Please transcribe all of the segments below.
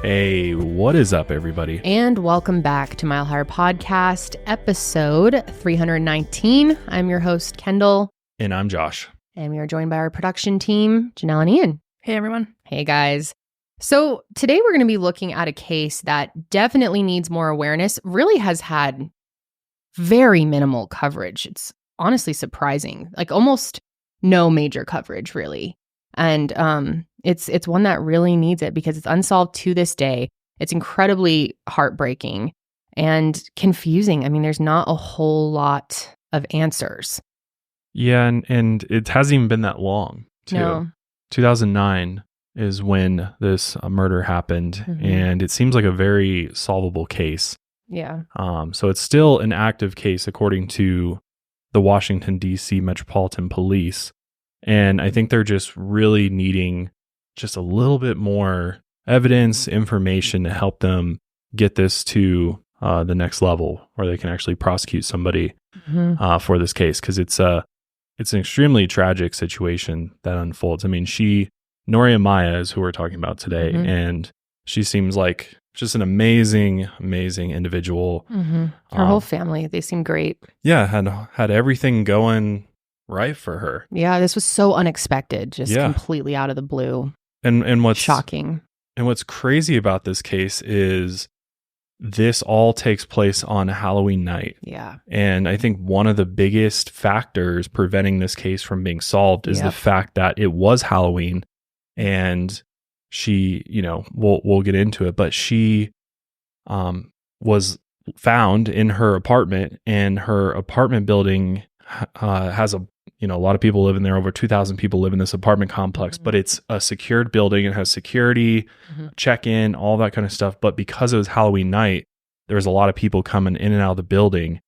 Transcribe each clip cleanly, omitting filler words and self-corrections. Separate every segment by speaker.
Speaker 1: Hey, what is up, everybody?
Speaker 2: And welcome back to Mile Higher Podcast, episode 319. I'm your host, Kendall.
Speaker 1: And I'm Josh.
Speaker 2: And we are joined by our production team, Janelle and Ian.
Speaker 3: Hey, everyone.
Speaker 2: Hey, guys. So today we're going to be looking at a case that definitely needs more awareness, really has had very minimal coverage. It's honestly surprising, like almost no major coverage, really. And it's one that really needs it because it's unsolved to this day. It's incredibly heartbreaking and confusing. I mean, there's not a whole lot of answers.
Speaker 1: Yeah, and it hasn't even been that long, too.
Speaker 2: No.
Speaker 1: 2009 is when this murder happened, and it seems like a very solvable case.
Speaker 2: Yeah.
Speaker 1: So it's still an active case according to the Washington, D.C. Metropolitan Police. And I think they're just really needing just a little bit more evidence, information to help them get this to the next level where they can actually prosecute somebody for this case. Because it's an extremely tragic situation that unfolds. I mean, Nori Amaya is who we're talking about today. And she seems like just an amazing, amazing individual.
Speaker 2: Her whole family, they seem great.
Speaker 1: Yeah, had everything going right for her.
Speaker 2: Yeah, this was so unexpected, just completely out of the blue.
Speaker 1: And what's
Speaker 2: shocking.
Speaker 1: And what's crazy about this case is this all takes place on Halloween night.
Speaker 2: Yeah. And
Speaker 1: I think one of the biggest factors preventing this case from being solved is the fact that it was Halloween, and she, we'll get into it, but she was found in her apartment, and her apartment building has a lot of people live in there. Over 2,000 people live in this apartment complex, but it's a secured building. It has security, check-in, all that kind of stuff. But because it was Halloween night, there was a lot of people coming in and out of the building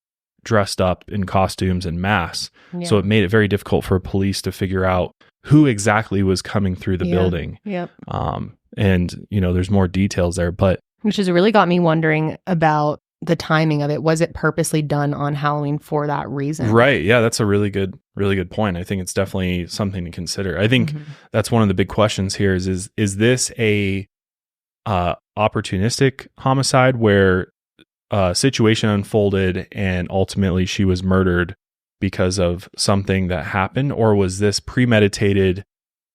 Speaker 1: dressed up in costumes and masks. Yeah. So it made it very difficult for police to figure out who exactly was coming through the building.
Speaker 2: Yep.
Speaker 1: And, there's more details there, but
Speaker 2: which has really got me wondering about the timing of it. Was it purposely done on Halloween for that reason?
Speaker 1: Right. Yeah, that's a really good point. I think it's definitely something to consider. I think that's one of the big questions here is this a opportunistic homicide where a situation unfolded and ultimately she was murdered because of something that happened, or was this premeditated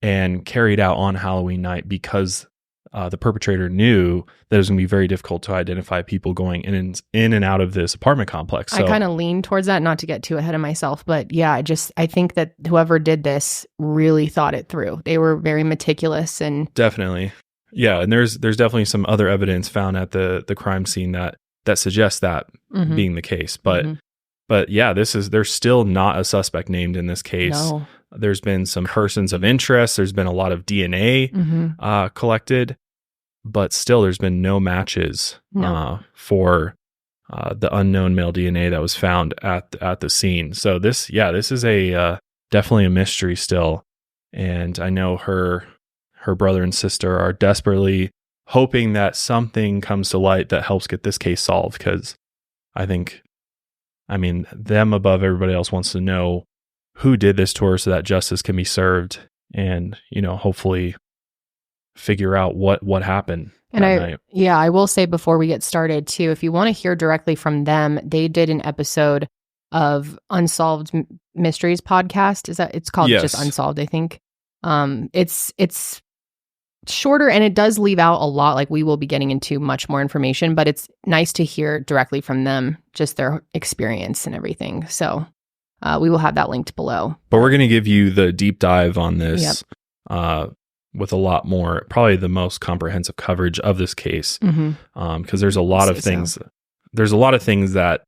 Speaker 1: and carried out on Halloween night because the perpetrator knew that it was going to be very difficult to identify people going in and out of this apartment complex. So,
Speaker 2: I kind of lean towards that, not to get too ahead of myself, but yeah, I think that whoever did this really thought it through. They were very meticulous and
Speaker 1: definitely, yeah. And there's definitely some other evidence found at the crime scene that suggests that being the case. But yeah, there's still not a suspect named in this case.
Speaker 2: No.
Speaker 1: There's been some persons of interest. There's been a lot of DNA collected, but still there's been no matches for the unknown male DNA that was found at the scene. So this is definitely a mystery still. And I know her brother and sister are desperately hoping that something comes to light that helps get this case solved, because them above everybody else wants to know who did this to her so that justice can be served and, hopefully figure out what happened.
Speaker 2: And I will say before we get started too, if you want to hear directly from them, they did an episode of Unsolved Mysteries podcast. It's called just Unsolved, I think. It's shorter and it does leave out a lot. Like, we will be getting into much more information, but it's nice to hear directly from them, just their experience and everything. So we will have that linked below.
Speaker 1: But we're going to give you the deep dive on this with a lot more, probably the most comprehensive coverage of this case. Because there's a lot of things. There's a lot of things that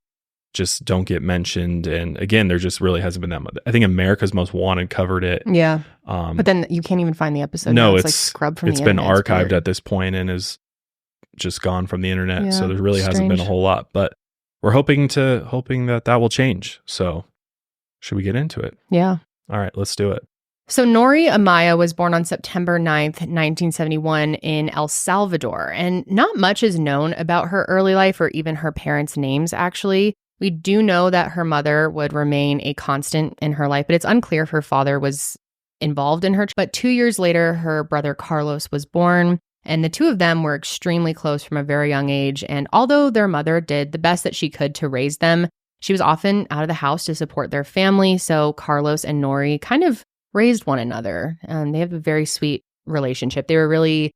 Speaker 1: just don't get mentioned. And again, there just really hasn't been that much. I think America's Most Wanted covered it.
Speaker 2: Yeah. But then you can't even find the episode.
Speaker 1: No,
Speaker 2: it's like scrubbed from the
Speaker 1: internet. It's been archived
Speaker 2: weird.
Speaker 1: At this point and is just gone from the internet.
Speaker 2: Yeah,
Speaker 1: so there really hasn't been a whole lot. But we're hoping that will change. So should we get into it?
Speaker 2: Yeah.
Speaker 1: All right, let's do it.
Speaker 2: So Nori Amaya was born on September 9th, 1971 in El Salvador. And not much is known about her early life or even her parents' names, actually. We do know that her mother would remain a constant in her life, but it's unclear if her father was involved in her. But 2 years later, her brother Carlos was born. And the two of them were extremely close from a very young age. And although their mother did the best that she could to raise them, she was often out of the house to support their family. So Carlos and Nori kind of raised one another. They have a very sweet relationship. They were really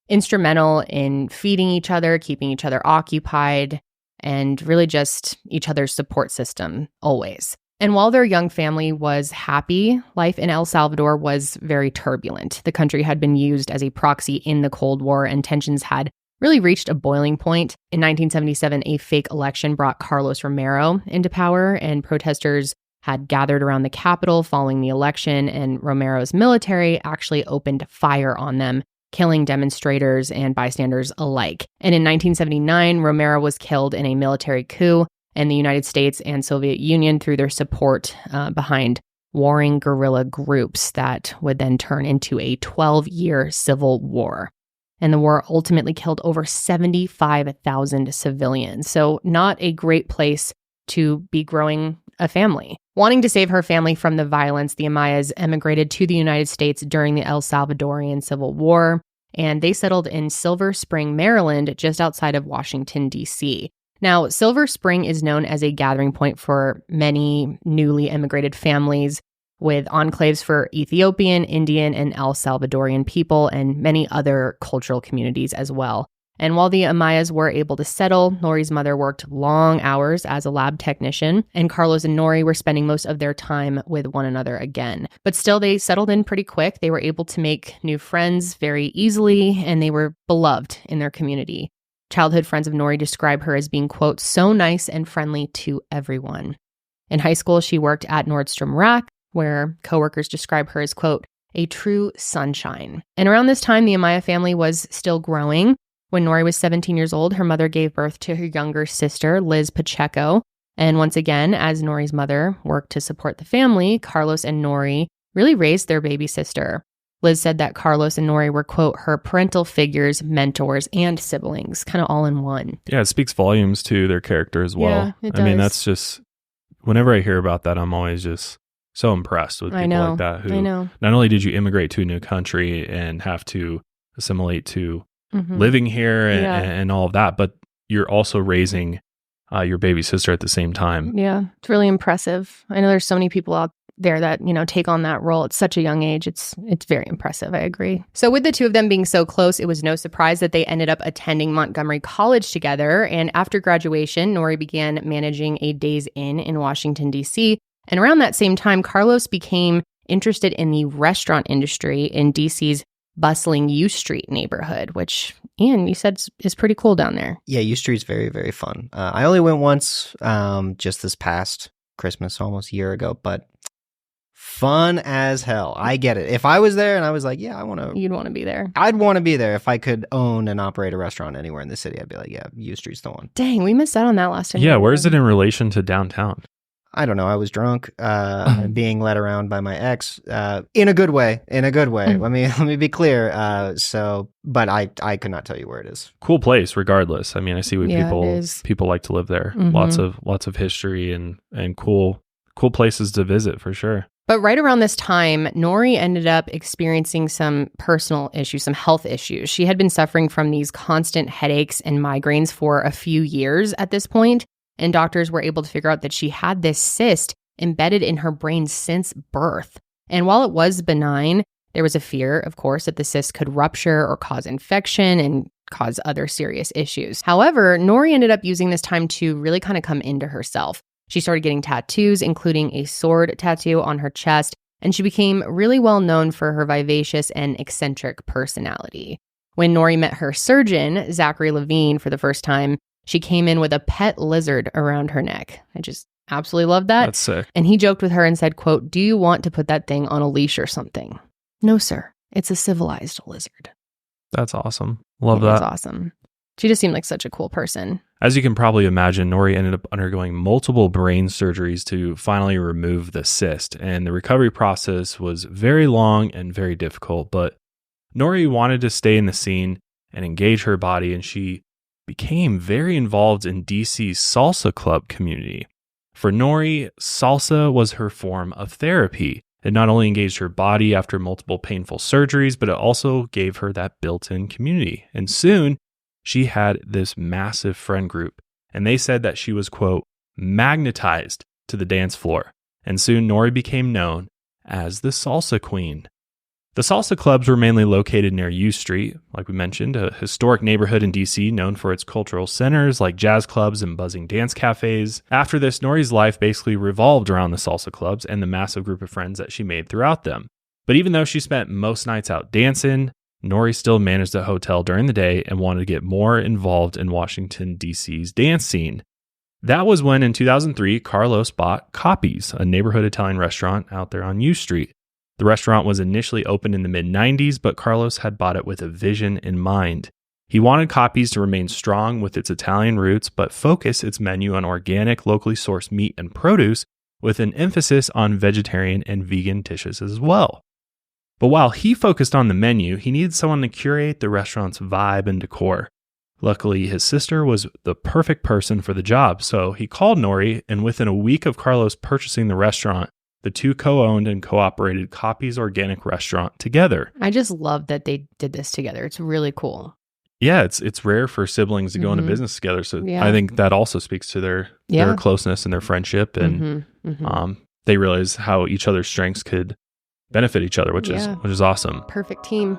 Speaker 2: instrumental in feeding each other, keeping each other occupied, and really just each other's support system always. And while their young family was happy, life in El Salvador was very turbulent. The country had been used as a proxy in the Cold War, and tensions had really reached a boiling point. In 1977, a fake election brought Carlos Romero into power, and protesters had gathered around the Capitol following the election, and Romero's military actually opened fire on them, killing demonstrators and bystanders alike. And in 1979, Romero was killed in a military coup, and the United States and Soviet Union threw their support behind warring guerrilla groups that would then turn into a 12-year civil war. And the war ultimately killed over 75,000 civilians. So not a great place to be growing a family. Wanting to save her family from the violence, the Amayas emigrated to the United States during the El Salvadorian Civil War, and they settled in Silver Spring, Maryland, just outside of Washington, D.C. Now, Silver Spring is known as a gathering point for many newly immigrated families, with enclaves for Ethiopian, Indian, and El Salvadorian people, and many other cultural communities as well. And while the Amayas were able to settle, Nori's mother worked long hours as a lab technician, and Carlos and Nori were spending most of their time with one another again. But still, they settled in pretty quick. They were able to make new friends very easily, and they were beloved in their community. Childhood friends of Nori describe her as being, quote, so nice and friendly to everyone. In high school, she worked at Nordstrom Rack, where coworkers describe her as, quote, a true sunshine. And around this time, the Amaya family was still growing. When Nori was 17 years old, her mother gave birth to her younger sister, Liz Pacheco. And once again, as Nori's mother worked to support the family, Carlos and Nori really raised their baby sister. Liz said that Carlos and Nori were, quote, her parental figures, mentors, and siblings, kind of all in one.
Speaker 1: Yeah, it speaks volumes to their character as well.
Speaker 2: Yeah, it does.
Speaker 1: I mean, that's just, whenever I hear about that, I'm always just so impressed with people like that who not only did you immigrate to a new country and have to assimilate to living here and all of that, but you're also raising your baby sister at the same time.
Speaker 2: Yeah, it's really impressive. I know there's so many people out there that, take on that role at such a young age. It's very impressive. I agree. So with the two of them being so close, it was no surprise that they ended up attending Montgomery College together. And after graduation, Nori began managing a Days Inn in Washington, D.C., and around that same time, Carlos became interested in the restaurant industry in DC's bustling U Street neighborhood, which, Ian, you said is pretty cool down there.
Speaker 3: Yeah, U Street's very, very fun. I only went once just this past Christmas, almost a year ago, but fun as hell. I get it. If I was there and I was like, yeah, I want to...
Speaker 2: You'd want to be there.
Speaker 3: I'd want to be there. If I could own and operate a restaurant anywhere in the city, I'd be like, yeah, U Street's the one.
Speaker 2: Dang, we missed out on that last time.
Speaker 1: Yeah, where is it in relation to downtown?
Speaker 3: I don't know. I was drunk, being led around by my ex, in a good way. Let me be clear. But I could not tell you where it is.
Speaker 1: Cool place, regardless. I mean, I see what people like to live there. Lots of history and cool places to visit for sure.
Speaker 2: But right around this time, Nori ended up experiencing some personal issues, some health issues. She had been suffering from these constant headaches and migraines for a few years at this point. And doctors were able to figure out that she had this cyst embedded in her brain since birth. And while it was benign, there was a fear, of course, that the cyst could rupture or cause infection and cause other serious issues. However, Nori ended up using this time to really kind of come into herself. She started getting tattoos, including a sword tattoo on her chest, and she became really well known for her vivacious and eccentric personality. When Nori met her surgeon, Zachary Levine, for the first time, she came in with a pet lizard around her neck. I just absolutely love that.
Speaker 1: That's sick.
Speaker 2: And he joked with her and said, quote, do you want to put that thing on a leash or something? No, sir. It's a civilized lizard.
Speaker 1: That's awesome. Love that.
Speaker 2: That's awesome. She just seemed like such a cool person.
Speaker 1: As you can probably imagine, Nori ended up undergoing multiple brain surgeries to finally remove the cyst. And the recovery process was very long and very difficult. But Nori wanted to stay in the scene and engage her body, and she became very involved in DC's Salsa club community. For Nori, salsa was her form of therapy, It not only engaged her body after multiple painful surgeries, but it also gave her that built-in community. And soon, she had this massive friend group. And they said that she was, quote, magnetized to the dance floor. And soon, Nori became known as the Salsa Queen. The salsa clubs were mainly located near U Street, like we mentioned, a historic neighborhood in DC known for its cultural centers like jazz clubs and buzzing dance cafes. After this, Nori's life basically revolved around the salsa clubs and the massive group of friends that she made throughout them. But even though she spent most nights out dancing, Nori still managed a hotel during the day and wanted to get more involved in Washington, D.C.'s dance scene. That was when, in 2003, Carlos bought Copies, a neighborhood Italian restaurant out there on U Street. The restaurant was initially opened in the mid-90s, but Carlos had bought it with a vision in mind. He wanted Copies to remain strong with its Italian roots, but focus its menu on organic, locally sourced meat and produce, with an emphasis on vegetarian and vegan dishes as well. But while he focused on the menu, he needed someone to curate the restaurant's vibe and decor. Luckily, his sister was the perfect person for the job, so he called Nori, and within a week of Carlos purchasing the restaurant, the two co-owned and co-operated Copies Organic Restaurant together.
Speaker 2: I just love that they did this together. It's really cool.
Speaker 1: Yeah, it's rare for siblings to go into business together, so I think that also speaks to their closeness and their friendship, and they realize how each other's strengths could benefit each other, which is awesome.
Speaker 2: Perfect team.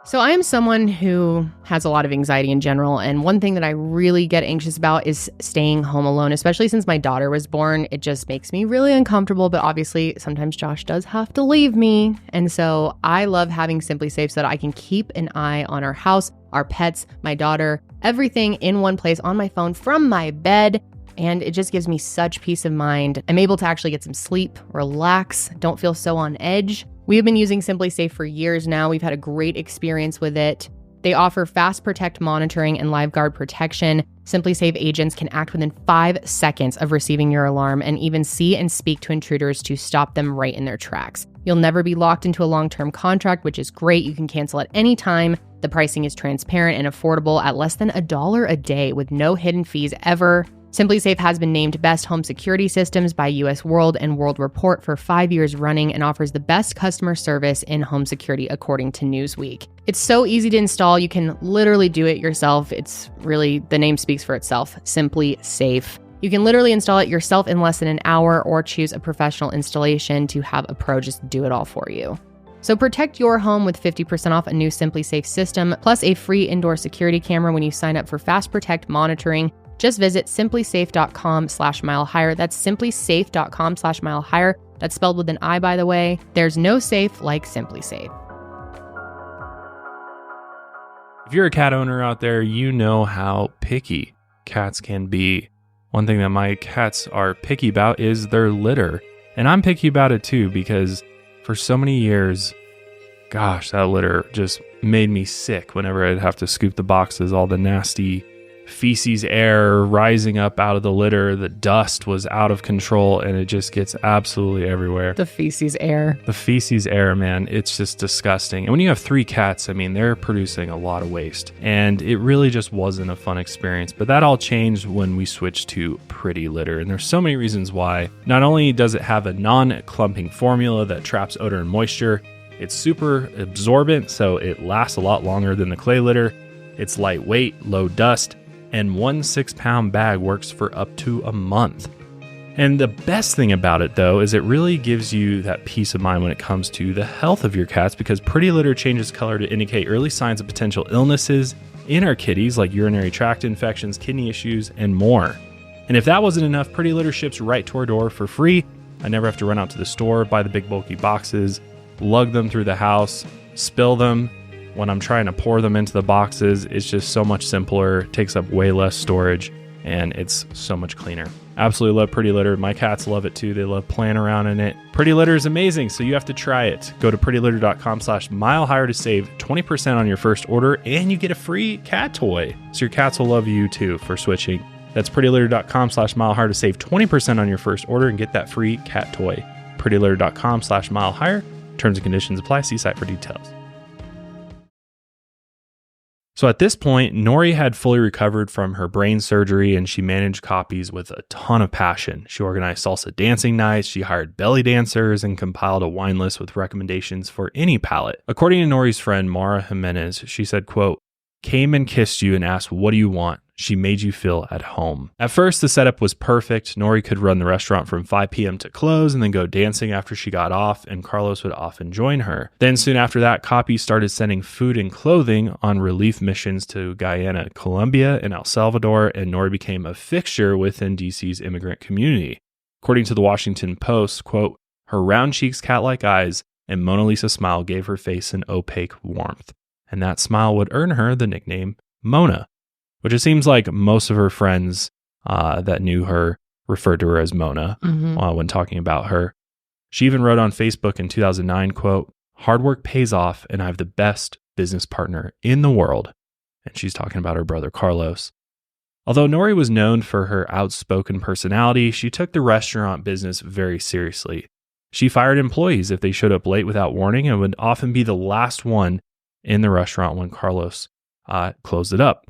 Speaker 2: So I am someone who has a lot of anxiety in general, and one thing that I really get anxious about is staying home alone, especially since my daughter was born. It just makes me really uncomfortable, but obviously sometimes Josh does have to leave me. And so I love having SimpliSafe so that I can keep an eye on our house, our pets, my daughter, everything in one place on my phone from my bed. And it just gives me such peace of mind. I'm able to actually get some sleep, relax, don't feel so on edge. We have been using SimpliSafe for years now. We've had a great experience with it. They offer fast protect monitoring and live guard protection. SimpliSafe agents can act within 5 seconds of receiving your alarm and even see and speak to intruders to stop them right in their tracks. You'll never be locked into a long-term contract, which is great. You can cancel at any time. The pricing is transparent and affordable at less than $1 a day with no hidden fees ever. SimpliSafe has been named Best Home Security Systems by US World and World Report for 5 years running and offers the best customer service in home security according to Newsweek. It's so easy to install. You can literally do it yourself. It's really, the name speaks for itself, SimpliSafe. You can literally install it yourself in less than an hour or choose a professional installation to have a pro just do it all for you. So protect your home with 50% off a new SimpliSafe system, plus a free indoor security camera when you sign up for Fast Protect monitoring. Just visit simplysafe.com/milehigher. That's simplysafe.com/milehigher. That's spelled with an I, by the way. There's no safe like SimpliSafe.
Speaker 1: If you're a cat owner out there, you know how picky cats can be. One thing that my cats are picky about is their litter. And I'm picky about it too, because for so many years, gosh, that litter just made me sick whenever I'd have to scoop the boxes, all the nasty feces air rising up out of the litter. The dust was out of control and it just gets absolutely everywhere.
Speaker 2: The feces air.
Speaker 1: The feces air, man. It's just disgusting. And when you have 3 cats, I mean, they're producing a lot of waste. And it really just wasn't a fun experience. But that all changed when we switched to Pretty Litter. And there's so many reasons why. Not only does it have a non-clumping formula that traps odor and moisture, it's super absorbent, so it lasts a lot longer than the clay litter. It's lightweight, low dust, and 1 6-pound bag works for up to a month. And the best thing about it, though, is it really gives you that peace of mind when it comes to the health of your cats, because Pretty Litter changes color to indicate early signs of potential illnesses in our kitties, like urinary tract infections, kidney issues, and more. And if that wasn't enough, Pretty Litter ships right to our door for free. I never have to run out to the store, buy the big bulky boxes, lug them through the house, spill them. When I'm trying to pour them into the boxes, it's just so much simpler, takes up way less storage, and it's so much cleaner. Absolutely love Pretty Litter. My cats love it too. They love playing around in it. Pretty Litter is amazing, so you have to try it. Go to prettylitter.com/milehigher to save 20% on your first order, and you get a free cat toy. So your cats will love you too for switching. That's prettylitter.com/milehigher to save 20% on your first order and get that free cat toy. prettylitter.com/milehigher. Terms and conditions apply. See site for details. So at this point, Nori had fully recovered from her brain surgery and she managed copies with a ton of passion. She organized salsa dancing nights, she hired belly dancers, and compiled a wine list with recommendations for any palate. According to Nori's friend, Mara Jimenez, she said, quote, "Came and kissed you and asked, what do you want? She made you feel at home." At first, the setup was perfect. Nori could run the restaurant from 5 p.m. to close and then go dancing after she got off, and Carlos would often join her. Then soon after that, Copy started sending food and clothing on relief missions to Guyana, Colombia, and El Salvador, and Nori became a fixture within DC's immigrant community. According to the Washington Post, quote, "Her round cheeks, cat-like eyes, and Mona Lisa smile gave her face an opaque warmth. And that smile would earn her the nickname Mona," which it seems like most of her friends that knew her referred to her as Mona when talking about her. She even wrote on Facebook in 2009, quote, "Hard work pays off and I have the best business partner in the world." And she's talking about her brother Carlos. Although Nori was known for her outspoken personality, she took the restaurant business very seriously. She fired employees if they showed up late without warning and would often be the last one in the restaurant when Carlos closed it up.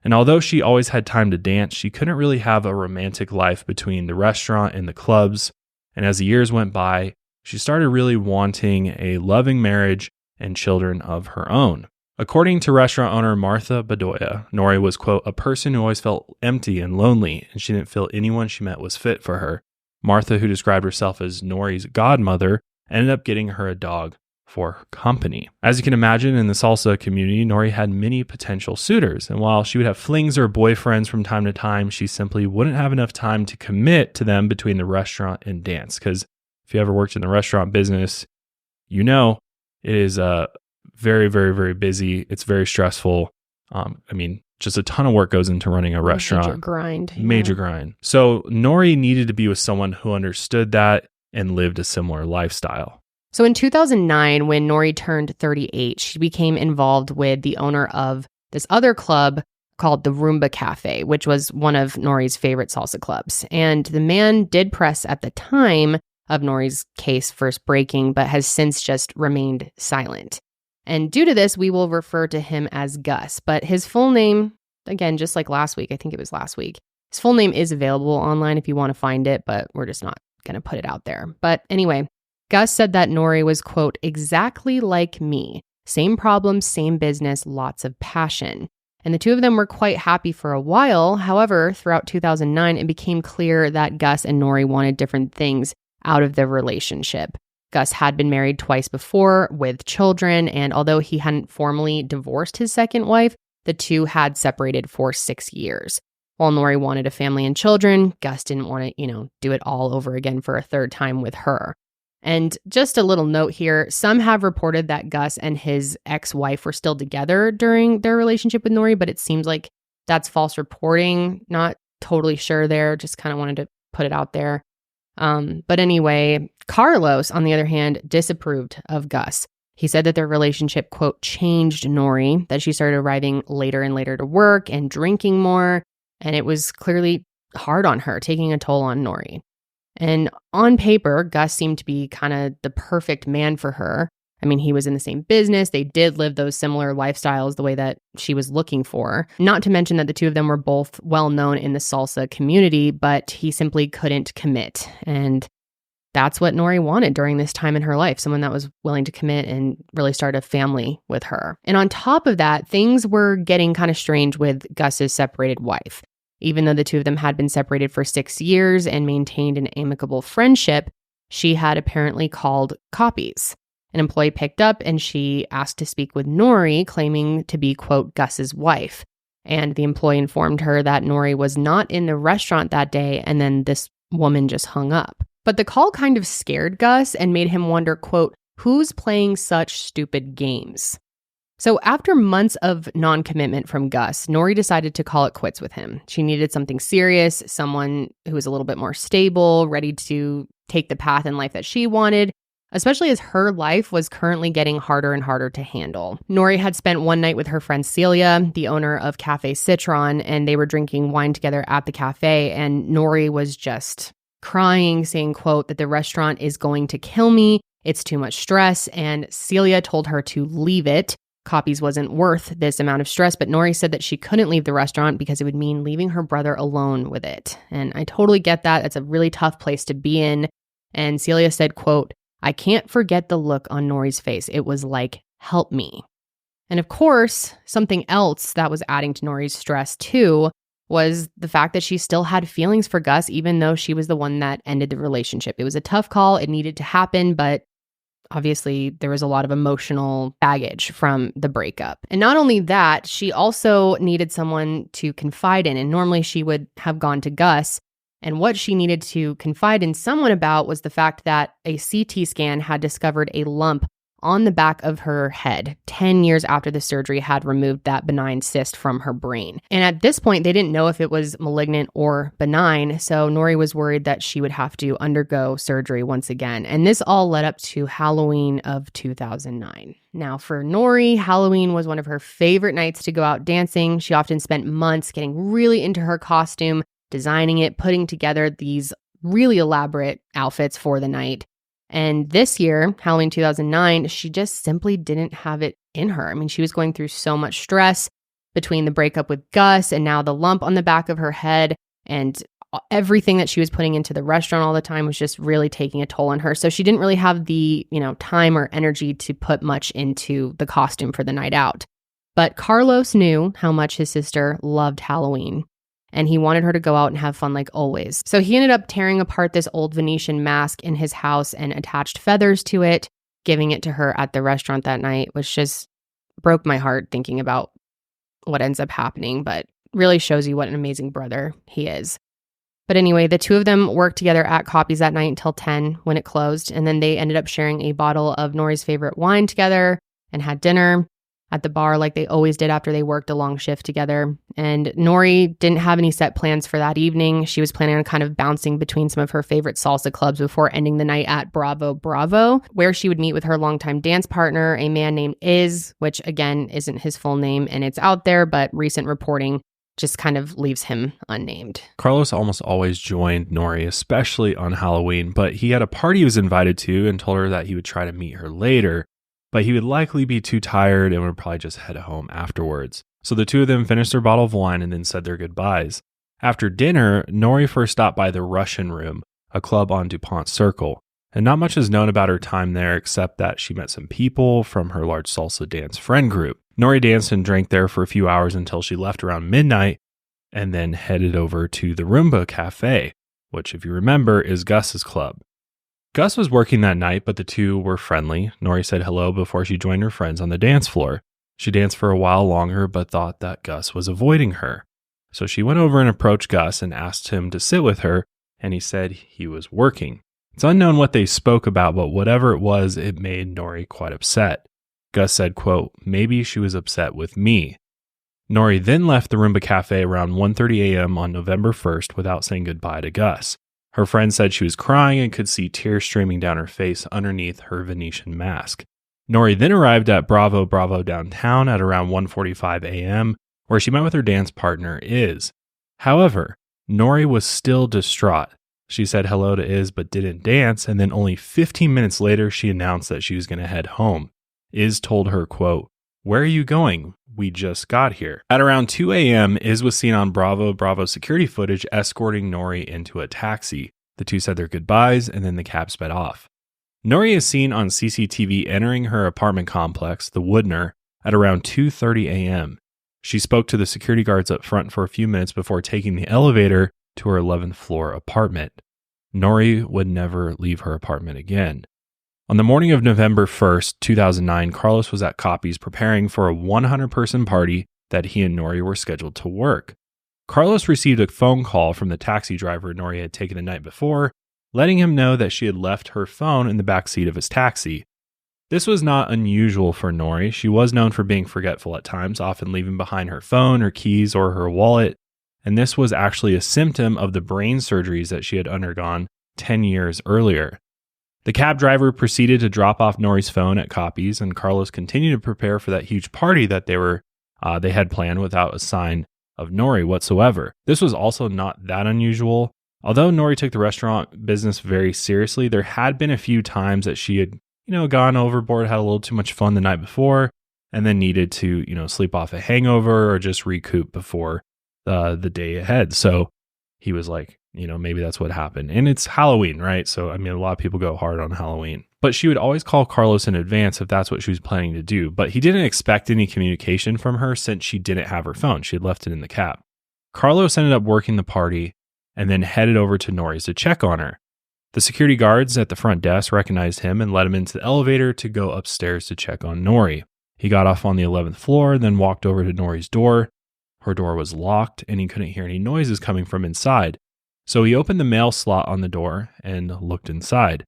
Speaker 1: And although she always had time to dance, she couldn't really have a romantic life between the restaurant and the clubs. And as the years went by, she started really wanting a loving marriage and children of her own. According to restaurant owner Martha Bedoya, Nori was, quote, "a person who always felt empty and lonely, and she didn't feel anyone she met was fit for her." Martha, who described herself as Nori's godmother, ended up getting her a dog for her company. As you can imagine, in the salsa community, Nori had many potential suitors, and while she would have flings or boyfriends from time to time, she simply wouldn't have enough time to commit to them between the restaurant and dance. Because if you ever worked in the restaurant business, you know it is very, very, very busy. It's very stressful. Just a ton of work goes into running a restaurant.
Speaker 2: Major grind.
Speaker 1: Major grind. So Nori needed to be with someone who understood that and lived a similar lifestyle.
Speaker 2: So in 2009, when Nori turned 38, she became involved with the owner of this other club called the Roomba Cafe, which was one of Nori's favorite salsa clubs. And the man did press at the time of Nori's case first breaking, but has since just remained silent. And due to this, we will refer to him as Gus. But his full name, again, just like last week, I think it was last week, his full name is available online if you want to find it, but we're just not going to put it out there. But anyway, Gus said that Nori was, quote, "exactly like me. Same problems, same business, lots of passion." And the two of them were quite happy for a while. However, throughout 2009, it became clear that Gus and Nori wanted different things out of their relationship. Gus had been married twice before with children, and although he hadn't formally divorced his second wife, the two had separated for 6 years. While Nori wanted a family and children, Gus didn't want to, do it all over again for a third time with her. And just a little note here, some have reported that Gus and his ex-wife were still together during their relationship with Nori, but it seems like that's false reporting. Not totally sure there, just kind of wanted to put it out there. But anyway, Carlos, on the other hand, disapproved of Gus. He said that their relationship, quote, changed Nori, that she started arriving later and later to work and drinking more, and it was clearly hard on her, taking a toll on Nori. And on paper, Gus seemed to be kind of the perfect man for her. I mean, he was in the same business. They did live those similar lifestyles the way that she was looking for. Not to mention that the two of them were both well known in the salsa community, but he simply couldn't commit. And that's what Nori wanted during this time in her life, someone that was willing to commit and really start a family with her. And on top of that, things were getting kind of strange with Gus's separated wife. Even though the two of them had been separated for 6 years and maintained an amicable friendship, she had apparently called copies. An employee picked up and she asked to speak with Nori, claiming to be, quote, Gus's wife. And the employee informed her that Nori was not in the restaurant that day, and then this woman just hung up. But the call kind of scared Gus and made him wonder, quote, who's playing such stupid games? So after months of non-commitment from Gus, Nori decided to call it quits with him. She needed something serious, someone who was a little bit more stable, ready to take the path in life that she wanted, especially as her life was currently getting harder and harder to handle. Nori had spent one night with her friend Celia, the owner of Cafe Citron, and they were drinking wine together at the cafe, and Nori was just crying, saying, quote, that the restaurant is going to kill me, it's too much stress, and Celia told her to leave it. Copies wasn't worth this amount of stress, but Nori said that she couldn't leave the restaurant because it would mean leaving her brother alone with it. And I totally get that. That's a really tough place to be in. And Celia said, quote, "I can't forget the look on Nori's face. It was like, help me." And of course, something else that was adding to Nori's stress too was the fact that she still had feelings for Gus, even though she was the one that ended the relationship. It was a tough call. It needed to happen, but obviously there was a lot of emotional baggage from the breakup. And not only that, she also needed someone to confide in. And normally she would have gone to Gus. And what she needed to confide in someone about was the fact that a CT scan had discovered a lump on the back of her head 10 years after the surgery had removed that benign cyst from her brain. And at this point, they didn't know if it was malignant or benign, so Nori was worried that she would have to undergo surgery once again. And this all led up to Halloween of 2009. Now, for Nori, Halloween was one of her favorite nights to go out dancing. She often spent months getting really into her costume, designing it, putting together these really elaborate outfits for the night. And this year, Halloween 2009, she just simply didn't have it in her. I mean, she was going through so much stress between the breakup with Gus and now the lump on the back of her head, and everything that she was putting into the restaurant all the time was just really taking a toll on her. So she didn't really have the, time or energy to put much into the costume for the night out. But Carlos knew how much his sister loved Halloween, and he wanted her to go out and have fun like always. So he ended up tearing apart this old Venetian mask in his house and attached feathers to it, giving it to her at the restaurant that night, which just broke my heart thinking about what ends up happening, but really shows you what an amazing brother he is. But anyway, the two of them worked together at Copies that night until 10 when it closed, and then they ended up sharing a bottle of Nori's favorite wine together and had dinner at the bar like they always did after they worked a long shift together. And Nori didn't have any set plans for that evening. She was planning on kind of bouncing between some of her favorite salsa clubs before ending the night at Bravo Bravo, where she would meet with her longtime dance partner, a man named Iz, which again isn't his full name and it's out there, but recent reporting just kind of leaves him unnamed.
Speaker 1: Carlos almost always joined Nori, especially on Halloween, but he had a party he was invited to and told her that he would try to meet her later, but he would likely be too tired and would probably just head home afterwards. So the two of them finished their bottle of wine and then said their goodbyes. After dinner, Nori first stopped by the Russian Room, a club on DuPont Circle, and not much is known about her time there except that she met some people from her large salsa dance friend group. Nori danced and drank there for a few hours until she left around midnight and then headed over to the Roomba Cafe, which, if you remember, is Gus's club. Gus was working that night, but the two were friendly. Nori said hello before she joined her friends on the dance floor. She danced for a while longer, but thought that Gus was avoiding her. So she went over and approached Gus and asked him to sit with her, and he said he was working. It's unknown what they spoke about, but whatever it was, it made Nori quite upset. Gus said, quote, "Maybe she was upset with me." Nori then left the Roomba Cafe around 1:30 a.m. on November 1st without saying goodbye to Gus. Her friend said she was crying and could see tears streaming down her face underneath her Venetian mask. Nori then arrived at Bravo Bravo downtown at around 1:45 a.m., where she met with her dance partner, Iz. However, Nori was still distraught. She said hello to Iz but didn't dance, and then only 15 minutes later, she announced that she was going to head home. Iz told her, quote, "Where are you going? We just got here." At around 2 a.m., Iz was seen on Bravo Bravo security footage escorting Nori into a taxi. The two said their goodbyes, and then the cab sped off. Nori is seen on CCTV entering her apartment complex, the Woodner, at around 2:30 a.m. She spoke to the security guards up front for a few minutes before taking the elevator to her 11th floor apartment. Nori would never leave her apartment again. On the morning of November 1st, 2009, Carlos was at Copies preparing for a 100-person party that he and Nori were scheduled to work. Carlos received a phone call from the taxi driver Nori had taken the night before, letting him know that she had left her phone in the back seat of his taxi. This was not unusual for Nori. She was known for being forgetful at times, often leaving behind her phone, her keys, or her wallet, and this was actually a symptom of the brain surgeries that she had undergone 10 years earlier. The cab driver proceeded to drop off Nori's phone at Copies, and Carlos continued to prepare for that huge party that they had planned without a sign of Nori whatsoever. This was also not that unusual. Although Nori took the restaurant business very seriously, there had been a few times that she had, gone overboard, had a little too much fun the night before, and then needed to, sleep off a hangover or just recoup before the day ahead. So he was like, maybe that's what happened. And it's Halloween, right? So, a lot of people go hard on Halloween. But she would always call Carlos in advance if that's what she was planning to do. But he didn't expect any communication from her since she didn't have her phone. She had left it in the cab. Carlos ended up working the party and then headed over to Nori's to check on her. The security guards at the front desk recognized him and let him into the elevator to go upstairs to check on Nori. He got off on the 11th floor, then walked over to Nori's door. Her door was locked and he couldn't hear any noises coming from inside. So he opened the mail slot on the door and looked inside.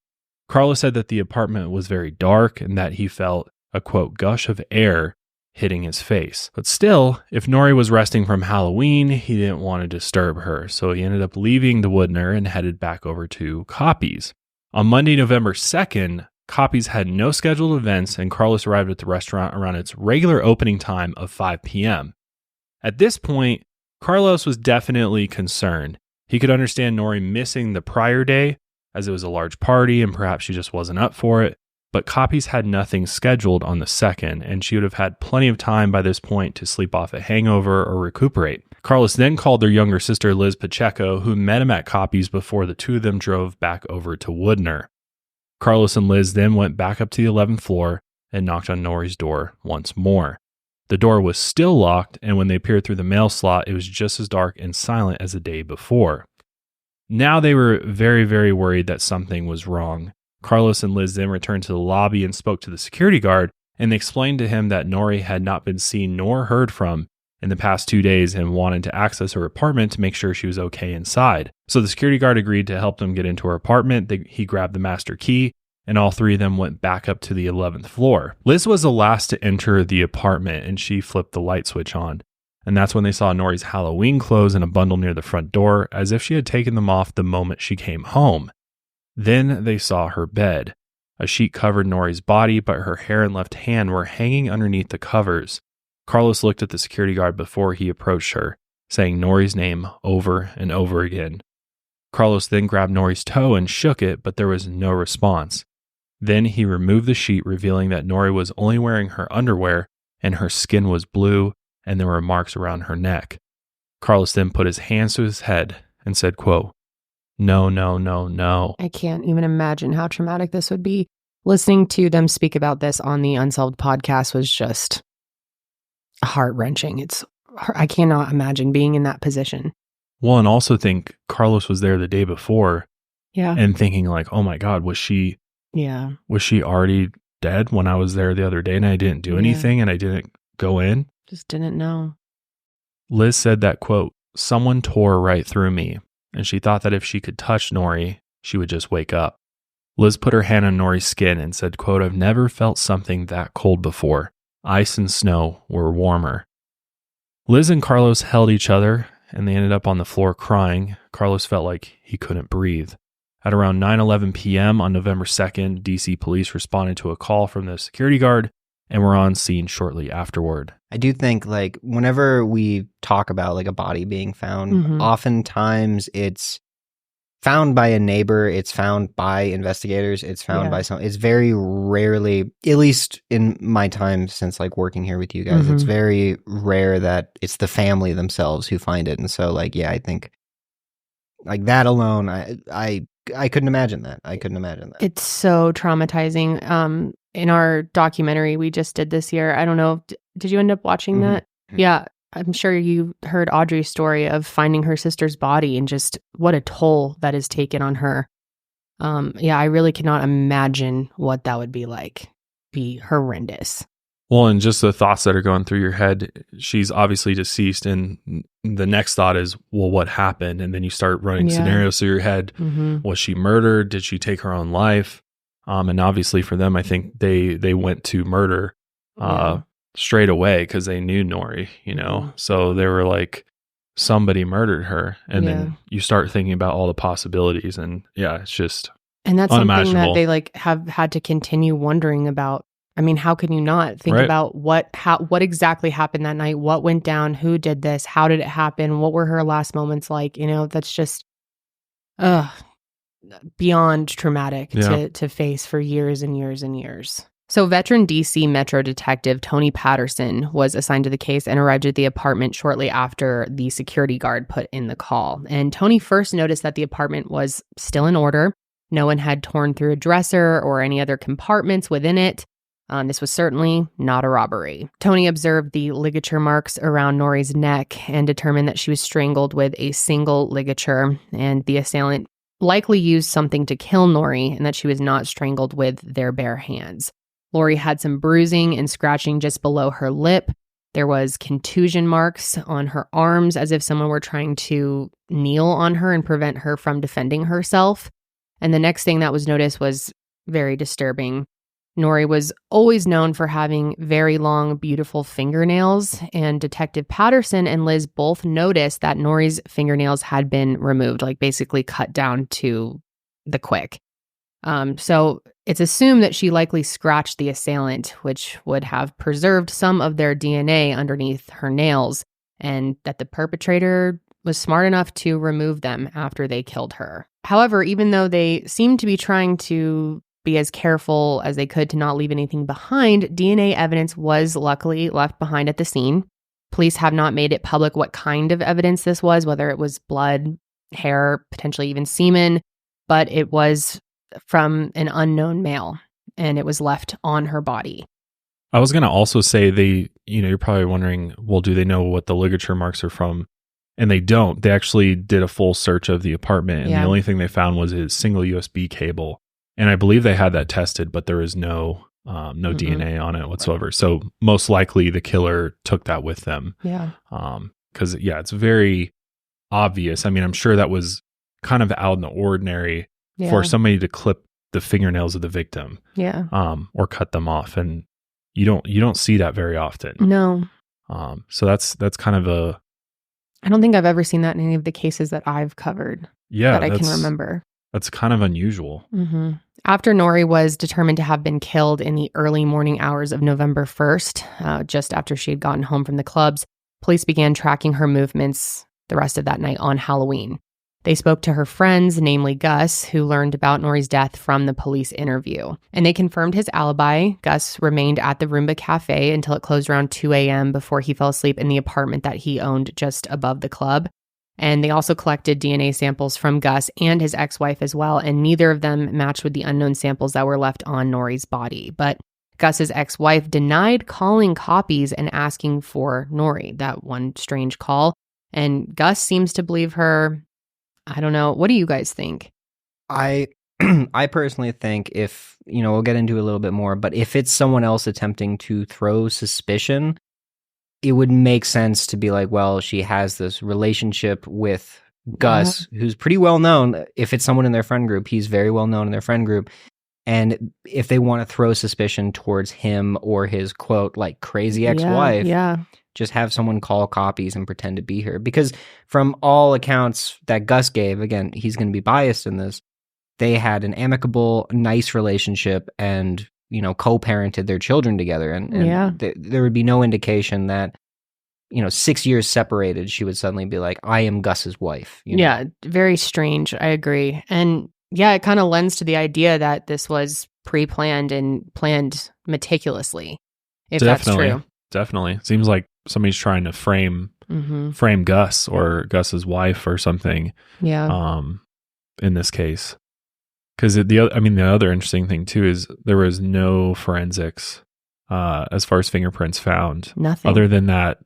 Speaker 1: Carlos said that the apartment was very dark and that he felt a, quote, gush of air hitting his face. But still, if Nori was resting from Halloween, he didn't want to disturb her. So he ended up leaving the Woodner and headed back over to Coppy's. On Monday, November 2nd, Coppy's had no scheduled events and Carlos arrived at the restaurant around its regular opening time of 5 p.m. At this point, Carlos was definitely concerned. He could understand Nori missing the prior day as it was a large party and perhaps she just wasn't up for it, but Coppy's had nothing scheduled on the 2nd and she would have had plenty of time by this point to sleep off a hangover or recuperate. Carlos then called their younger sister Liz Pacheco, who met him at Coppy's before the two of them drove back over to Woodner. Carlos and Liz then went back up to the 11th floor and knocked on Nori's door once more. The door was still locked, and when they peered through the mail slot, it was just as dark and silent as the day before. Now they were very, very worried that something was wrong. Carlos and Liz then returned to the lobby and spoke to the security guard, and they explained to him that Nori had not been seen nor heard from in the past 2 days and wanted to access her apartment to make sure she was okay inside. So the security guard agreed to help them get into her apartment. He grabbed the master key, and all three of them went back up to the 11th floor. Liz was the last to enter the apartment, and she flipped the light switch on. And that's when they saw Nori's Halloween clothes in a bundle near the front door, as if she had taken them off the moment she came home. Then they saw her bed. A sheet covered Nori's body, but her hair and left hand were hanging underneath the covers. Carlos looked at the security guard before he approached her, saying Nori's name over and over again. Carlos then grabbed Nori's toe and shook it, but there was no response. Then he removed the sheet, revealing that Nori was only wearing her underwear and her skin was blue and there were marks around her neck. Carlos then put his hands to his head and said, quote, "No, no, no, no."
Speaker 2: I can't even imagine how traumatic this would be. Listening to them speak about this on the Unsolved podcast was just heart-wrenching. I cannot imagine being in that position.
Speaker 1: Well, and also think Carlos was there the day before.
Speaker 2: Yeah.
Speaker 1: And thinking like, oh my God, was she already dead when I was there the other day and I didn't do anything and I didn't go in?
Speaker 2: Just didn't know.
Speaker 1: Liz said that, quote, "Someone tore right through me, and she thought that if she could touch Nori, she would just wake up." Liz put her hand on Nori's skin and said, quote, "I've never felt something that cold before. Ice and snow were warmer." Liz and Carlos held each other, and they ended up on the floor crying. Carlos felt like he couldn't breathe. At around 9:11 p.m. on November 2nd, DC police responded to a call from the security guard and were on scene shortly afterward.
Speaker 3: I do think, like, whenever we talk about, like, a body being found, oftentimes it's found by a neighbor, it's found by investigators, it's found by some, it's very rarely, at least in my time since, like, working here with you guys, it's very rare that it's the family themselves who find it. And so, like, yeah, I think, like, that alone, I couldn't imagine that. I couldn't imagine that.
Speaker 2: It's so traumatizing. In our documentary we just did this year, I don't know, did you end up watching that? Yeah, I'm sure you heard Audrey's story of finding her sister's body and just what a toll that is taken on her. I really cannot imagine what that would be like. Be horrendous.
Speaker 1: Well, and just the thoughts that are going through your head, she's obviously deceased, and the next thought is, well, what happened? And then you start running scenarios through your head. Was she murdered? Did she take her own life? And obviously for them, I think they went to murder straight away because they knew Nori, So they were like, somebody murdered her. And then you start thinking about all the possibilities. And it's just
Speaker 2: and that's something that they like have had to continue wondering about. I mean, how can you not think about what exactly happened that night? What went down? Who did this? How did it happen? What were her last moments like? That's just beyond traumatic to face for years and years and years. So veteran DC Metro Detective Tony Patterson was assigned to the case and arrived at the apartment shortly after the security guard put in the call. And Tony first noticed that the apartment was still in order. No one had torn through a dresser or any other compartments within it. This was certainly not a robbery. Tony observed the ligature marks around Nori's neck and determined that she was strangled with a single ligature, and the assailant likely used something to kill Nori and that she was not strangled with their bare hands. Lori had some bruising and scratching just below her lip. There was contusion marks on her arms as if someone were trying to kneel on her and prevent her from defending herself. And the next thing that was noticed was very disturbing. Nori was always known for having very long, beautiful fingernails, and Detective Patterson and Liz both noticed that Nori's fingernails had been removed, like basically cut down to the quick. So it's assumed that she likely scratched the assailant, which would have preserved some of their DNA underneath her nails, and that the perpetrator was smart enough to remove them after they killed her. However, even though they seemed to be trying to be as careful as they could to not leave anything behind, DNA evidence was luckily left behind at the scene. Police have not made it public what kind of evidence this was, whether it was blood, hair, potentially even semen, but it was from an unknown male, and it was left on her body.
Speaker 1: I was going to also say you're probably wondering, well, do they know what the ligature marks are from? And they don't. They actually did a full search of the apartment, and the only thing they found was a single USB cable. And I believe they had that tested, but there was no DNA on it whatsoever. So most likely the killer took that with them.
Speaker 2: Yeah.
Speaker 1: Because, it's very obvious. I mean, I'm sure that was kind of out in the ordinary for somebody to clip the fingernails of the victim.
Speaker 2: Yeah.
Speaker 1: Or cut them off. And you don't see that very often.
Speaker 2: No.
Speaker 1: So that's kind of
Speaker 2: I don't think I've ever seen that in any of the cases that I've covered. That I can remember.
Speaker 1: That's kind of unusual.
Speaker 2: Mm-hmm. After Nori was determined to have been killed in the early morning hours of November 1st, just after she had gotten home from the clubs, police began tracking her movements the rest of that night on Halloween. They spoke to her friends, namely Gus, who learned about Nori's death from the police interview. And they confirmed his alibi. Gus remained at the Roomba Cafe until it closed around 2 a.m. before he fell asleep in the apartment that he owned just above the club. And they also collected DNA samples from Gus and his ex-wife as well, and neither of them matched with the unknown samples that were left on Nori's body. But Gus's ex-wife denied calling copies and asking for Nori, that one strange call. And Gus seems to believe her. I don't know. What do you guys think?
Speaker 3: I personally think if, we'll get into it a little bit more, but if it's someone else attempting to throw suspicion, it would make sense to be like, well, she has this relationship with Gus, who's pretty well known. If it's someone in their friend group, he's very well known in their friend group. And if they want to throw suspicion towards him or his, quote, like crazy ex-wife, just have someone call copies and pretend to be her. Because from all accounts that Gus gave, again, he's going to be biased in this, they had an amicable, nice relationship and, co-parented their children together. And there would be no indication that, 6 years separated, she would suddenly be like, I am Gus's wife.
Speaker 2: Yeah, very strange. I agree. And it kind of lends to the idea that this was pre-planned and planned meticulously, if that's true.
Speaker 1: Definitely. Seems like somebody's trying to frame Gus or Gus's wife or something.
Speaker 2: Yeah.
Speaker 1: In this case. Because the other interesting thing too is there was no forensics as far as fingerprints found.
Speaker 2: Nothing.
Speaker 1: Other than that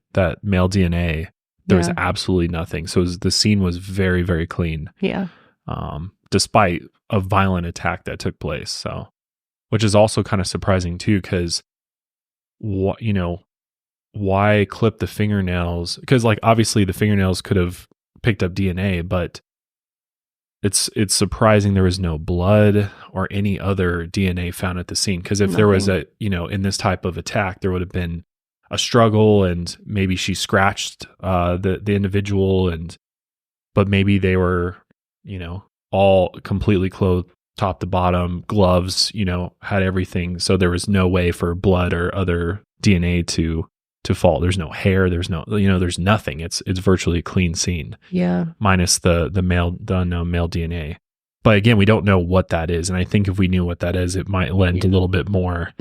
Speaker 1: male DNA, there was absolutely nothing. So the scene was very, very clean.
Speaker 2: Yeah.
Speaker 1: Despite a violent attack that took place. So, which is also kind of surprising too, because why clip the fingernails? Because obviously the fingernails could have picked up DNA, but it's surprising there was no blood or any other DNA found at the scene. Because if there was in this type of attack, there would have been a struggle and maybe she scratched the individual, but maybe they were all completely clothed top to bottom, gloves, had everything. So there was no way for blood or other DNA to fall. There's no hair. There's no, there's nothing. It's virtually a clean scene.
Speaker 2: Yeah.
Speaker 1: Minus the unknown male DNA. But again, we don't know what that is. And I think if we knew what that is, it might lend a little bit more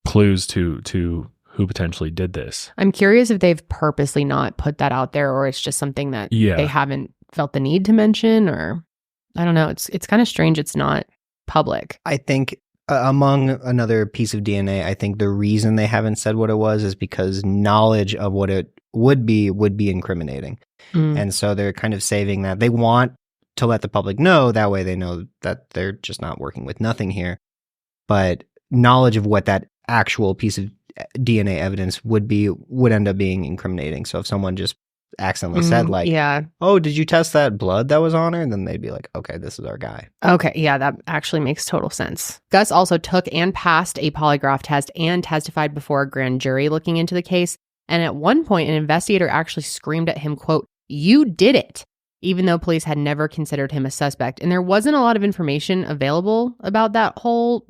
Speaker 1: clues to who potentially did this.
Speaker 2: I'm curious if they've purposely not put that out there, or it's just something that they haven't felt the need to mention, or I don't know. It's kind of strange it's not public.
Speaker 3: I think among another piece of DNA, I think the reason they haven't said what it was is because knowledge of what it would be incriminating. And so they're kind of saving that. They want to let the public know, that way they know that they're just not working with nothing here. But knowledge of what that actual piece of DNA evidence would end up being incriminating. So if someone just accidentally said like, oh, did you test that blood that was on her? And then they'd be like, okay, this is our guy.
Speaker 2: Okay. Yeah, that actually makes total sense. Gus also took and passed a polygraph test and testified before a grand jury looking into the case. And at one point, an investigator actually screamed at him, quote, "You did it," even though police had never considered him a suspect. And there wasn't a lot of information available about that whole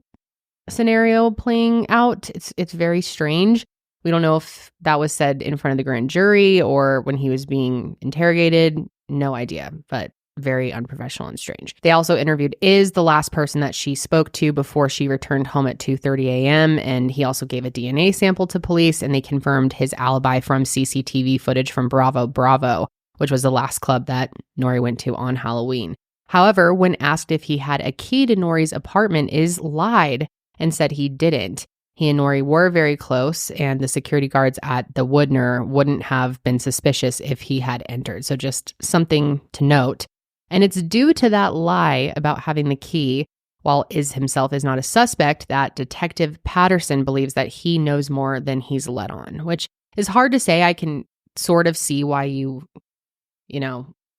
Speaker 2: scenario playing out. It's very strange. We don't know if that was said in front of the grand jury or when he was being interrogated. No idea, but very unprofessional and strange. They also interviewed Iz, the last person that she spoke to before she returned home at 2:30 a.m. And he also gave a DNA sample to police, and they confirmed his alibi from CCTV footage from Bravo, which was the last club that Nori went to on Halloween. However, when asked if he had a key to Nori's apartment, Iz lied and said he didn't. He and Nori were very close, and the security guards at the Woodner wouldn't have been suspicious if he had entered. So just something to note. And it's due to that lie about having the key, while Iz himself is not a suspect, that Detective Patterson believes that he knows more than he's let on, which is hard to say. I can sort of see why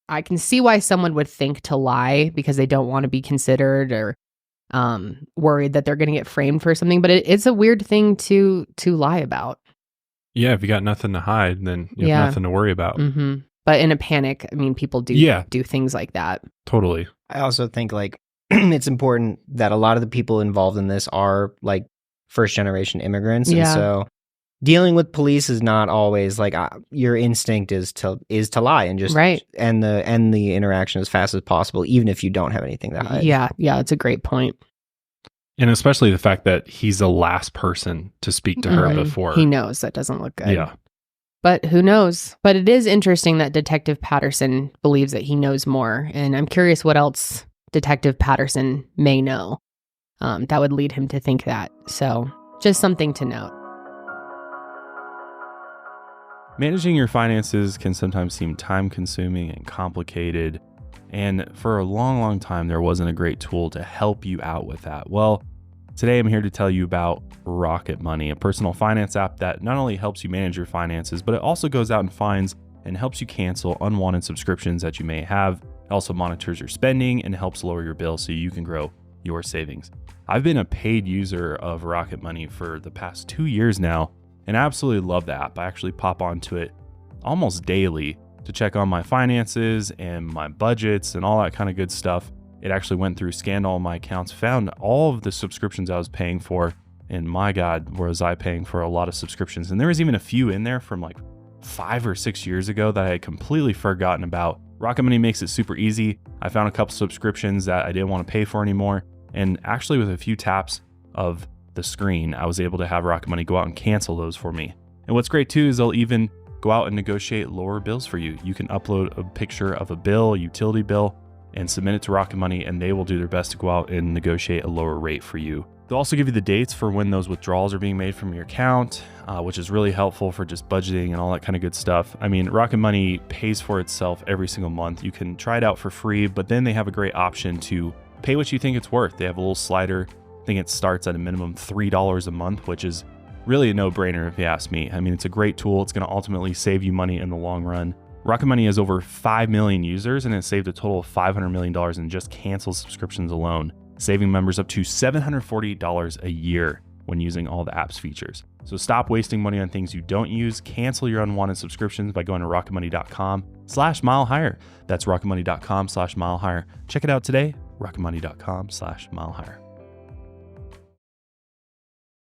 Speaker 2: I can see why someone would think to lie because they don't want to be considered or worried that they're going to get framed for something. But it's a weird thing to lie about.
Speaker 1: Yeah, if you got nothing to hide, then you have nothing to worry about.
Speaker 2: Mm-hmm. But in a panic, I mean, people do things like that.
Speaker 1: Totally.
Speaker 3: I also think like it's important that a lot of the people involved in this are like first generation immigrants. And so dealing with police is not always like your instinct is to lie and just end the interaction as fast as possible, even if you don't have anything to hide.
Speaker 2: Yeah, that's a great point.
Speaker 1: And especially the fact that he's the last person to speak to her before.
Speaker 2: He knows that doesn't look good.
Speaker 1: Yeah.
Speaker 2: But who knows? But it is interesting that Detective Patterson believes that he knows more. And I'm curious what else Detective Patterson may know that would lead him to think that. So just something to note.
Speaker 1: Managing your finances can sometimes seem time-consuming and complicated. And for a long, long time, there wasn't a great tool to help you out with that. Well, today I'm here to tell you about Rocket Money, a personal finance app that not only helps you manage your finances, but it also goes out and finds and helps you cancel unwanted subscriptions that you may have. It also monitors your spending and helps lower your bill so you can grow your savings. I've been a paid user of Rocket Money for the past 2 years now, and I absolutely love the app. I actually pop onto it almost daily to check on my finances and my budgets and all that kind of good stuff. It actually went through, scanned all my accounts, found all of the subscriptions I was paying for, and my God, was I paying for a lot of subscriptions. And there was even a few in there from like 5 or 6 years ago that I had completely forgotten about. Rocket Money makes it super easy. I found a couple subscriptions that I didn't want to pay for anymore. And actually with a few taps of the screen, I was able to have Rocket Money go out and cancel those for me. And what's great too is they'll even go out and negotiate lower bills for you. You can upload a picture of a bill, utility bill, and submit it to Rocket Money, and they will do their best to go out and negotiate a lower rate for you. They'll also give you the dates for when those withdrawals are being made from your account, which is really helpful for just budgeting and all that kind of good stuff. I mean, Rocket Money pays for itself every single month. You can try it out for free, but then they have a great option to pay what you think it's worth. They have a little slider. I think it starts at a minimum $3 a month, which is really a no-brainer if you ask me. I mean, it's a great tool. It's going to ultimately save you money in the long run. Rocket Money has over 5 million users, and it saved a total of $500 million in just canceled subscriptions alone, saving members up to $740 a year when using all the app's features. So stop wasting money on things you don't use. Cancel your unwanted subscriptions by going to rocketmoney.com/milehigher. That's rocketmoney.com/milehigher. Check it out today, rocketmoney.com/milehigher.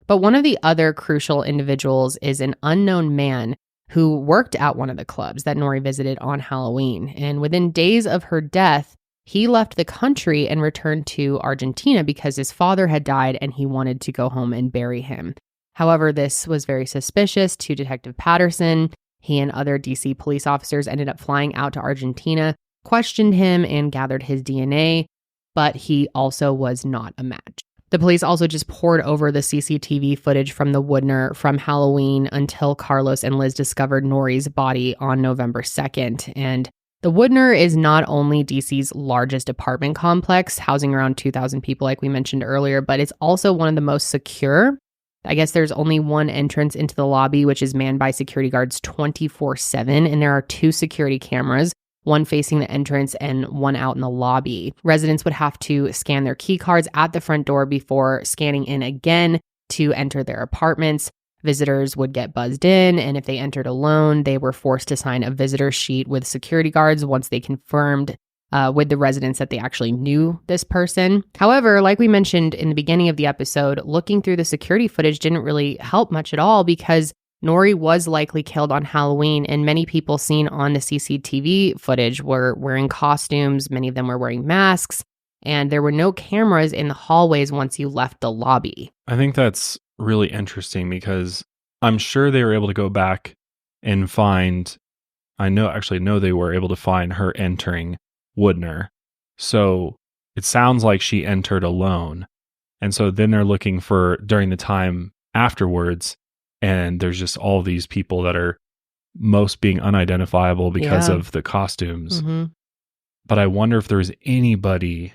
Speaker 2: But one of the other crucial individuals is an unknown man who worked at one of the clubs that Nori visited on Halloween. And within days of her death, he left the country and returned to Argentina because his father had died and he wanted to go home and bury him. However, this was very suspicious to Detective Patterson. He and other DC police officers ended up flying out to Argentina, questioned him, and gathered his DNA, but he also was not a match. The police also just poured over the CCTV footage from the Woodner from Halloween until Carlos and Liz discovered Nori's body on November 2nd. And the Woodner is not only DC's largest apartment complex, housing around 2,000 people like we mentioned earlier, but it's also one of the most secure. I guess there's only one entrance into the lobby, which is manned by security guards 24/7, and there are 2 security cameras, one facing the entrance and one out in the lobby. Residents would have to scan their key cards at the front door before scanning in again to enter their apartments. Visitors would get buzzed in, and if they entered alone, they were forced to sign a visitor sheet with security guards once they confirmed with the residents that they actually knew this person. However, like we mentioned in the beginning of the episode, looking through the security footage didn't really help much at all because Nori was likely killed on Halloween, and many people seen on the CCTV footage were wearing costumes. Many of them were wearing masks, and there were no cameras in the hallways once you left the lobby.
Speaker 1: I think that's really interesting because I'm sure they were able to go back and find, I know they were able to find her entering Woodner. So it sounds like she entered alone. And so then they're looking for during the time afterwards, and there's just all these people that are most being unidentifiable because of the costumes.
Speaker 2: Mm-hmm.
Speaker 1: But I wonder if there's anybody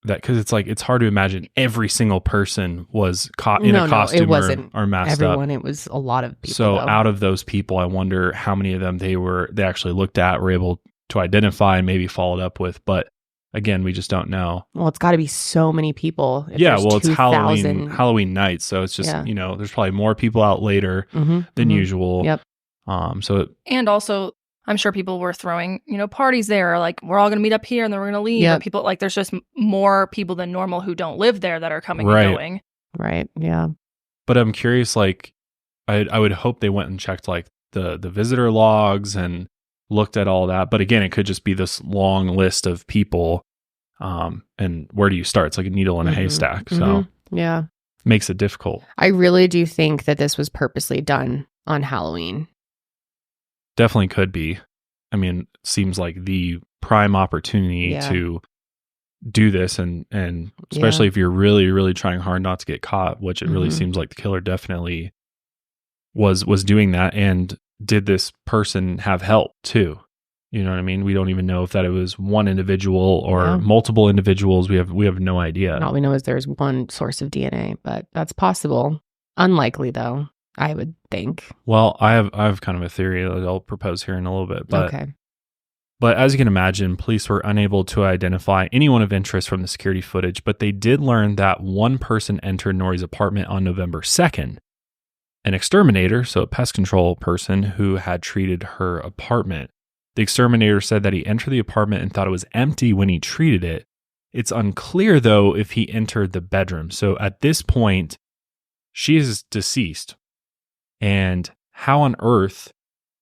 Speaker 1: that, because it's like, it's hard to imagine every single person was caught in a costume
Speaker 2: it wasn't
Speaker 1: or masked
Speaker 2: everyone,
Speaker 1: up.
Speaker 2: It was a lot of people.
Speaker 1: So out of those people, I wonder how many of them they actually looked at, were able to identify and maybe followed up with. But again, we just don't know.
Speaker 2: Well, it's got to be so many people.
Speaker 1: It's Halloween night. So it's just, there's probably more people out later than usual.
Speaker 2: Yep.
Speaker 4: And also, I'm sure people were throwing, parties there. Like, we're all going to meet up here and then we're going to leave. Yep. Or people, like, there's just more people than normal who don't live there that are coming and going.
Speaker 2: Right. Yeah.
Speaker 1: But I'm curious, like, I would hope they went and checked, like, the visitor logs and looked at all that. But again, it could just be this long list of people. And where do you start? It's like a needle in a haystack. So
Speaker 2: yeah,
Speaker 1: makes it difficult.
Speaker 2: I really do think that this was purposely done on Halloween.
Speaker 1: Definitely could be. I mean, it seems like the prime opportunity to do this, and especially if you're really, really trying hard not to get caught, which it really seems like the killer definitely was doing that. And did this person have help too? You know what I mean? We don't even know if that it was one individual or multiple individuals. We have no idea.
Speaker 2: All we know is there's one source of DNA, but that's possible. Unlikely though, I would think.
Speaker 1: Well, I have kind of a theory that I'll propose here in a little bit. But as you can imagine, police were unable to identify anyone of interest from the security footage, but they did learn that one person entered Nori's apartment on November 2nd. An exterminator, so a pest control person who had treated her apartment. The exterminator said that he entered the apartment and thought it was empty when he treated it. It's unclear, though, if he entered the bedroom. So at this point, she is deceased. And how on earth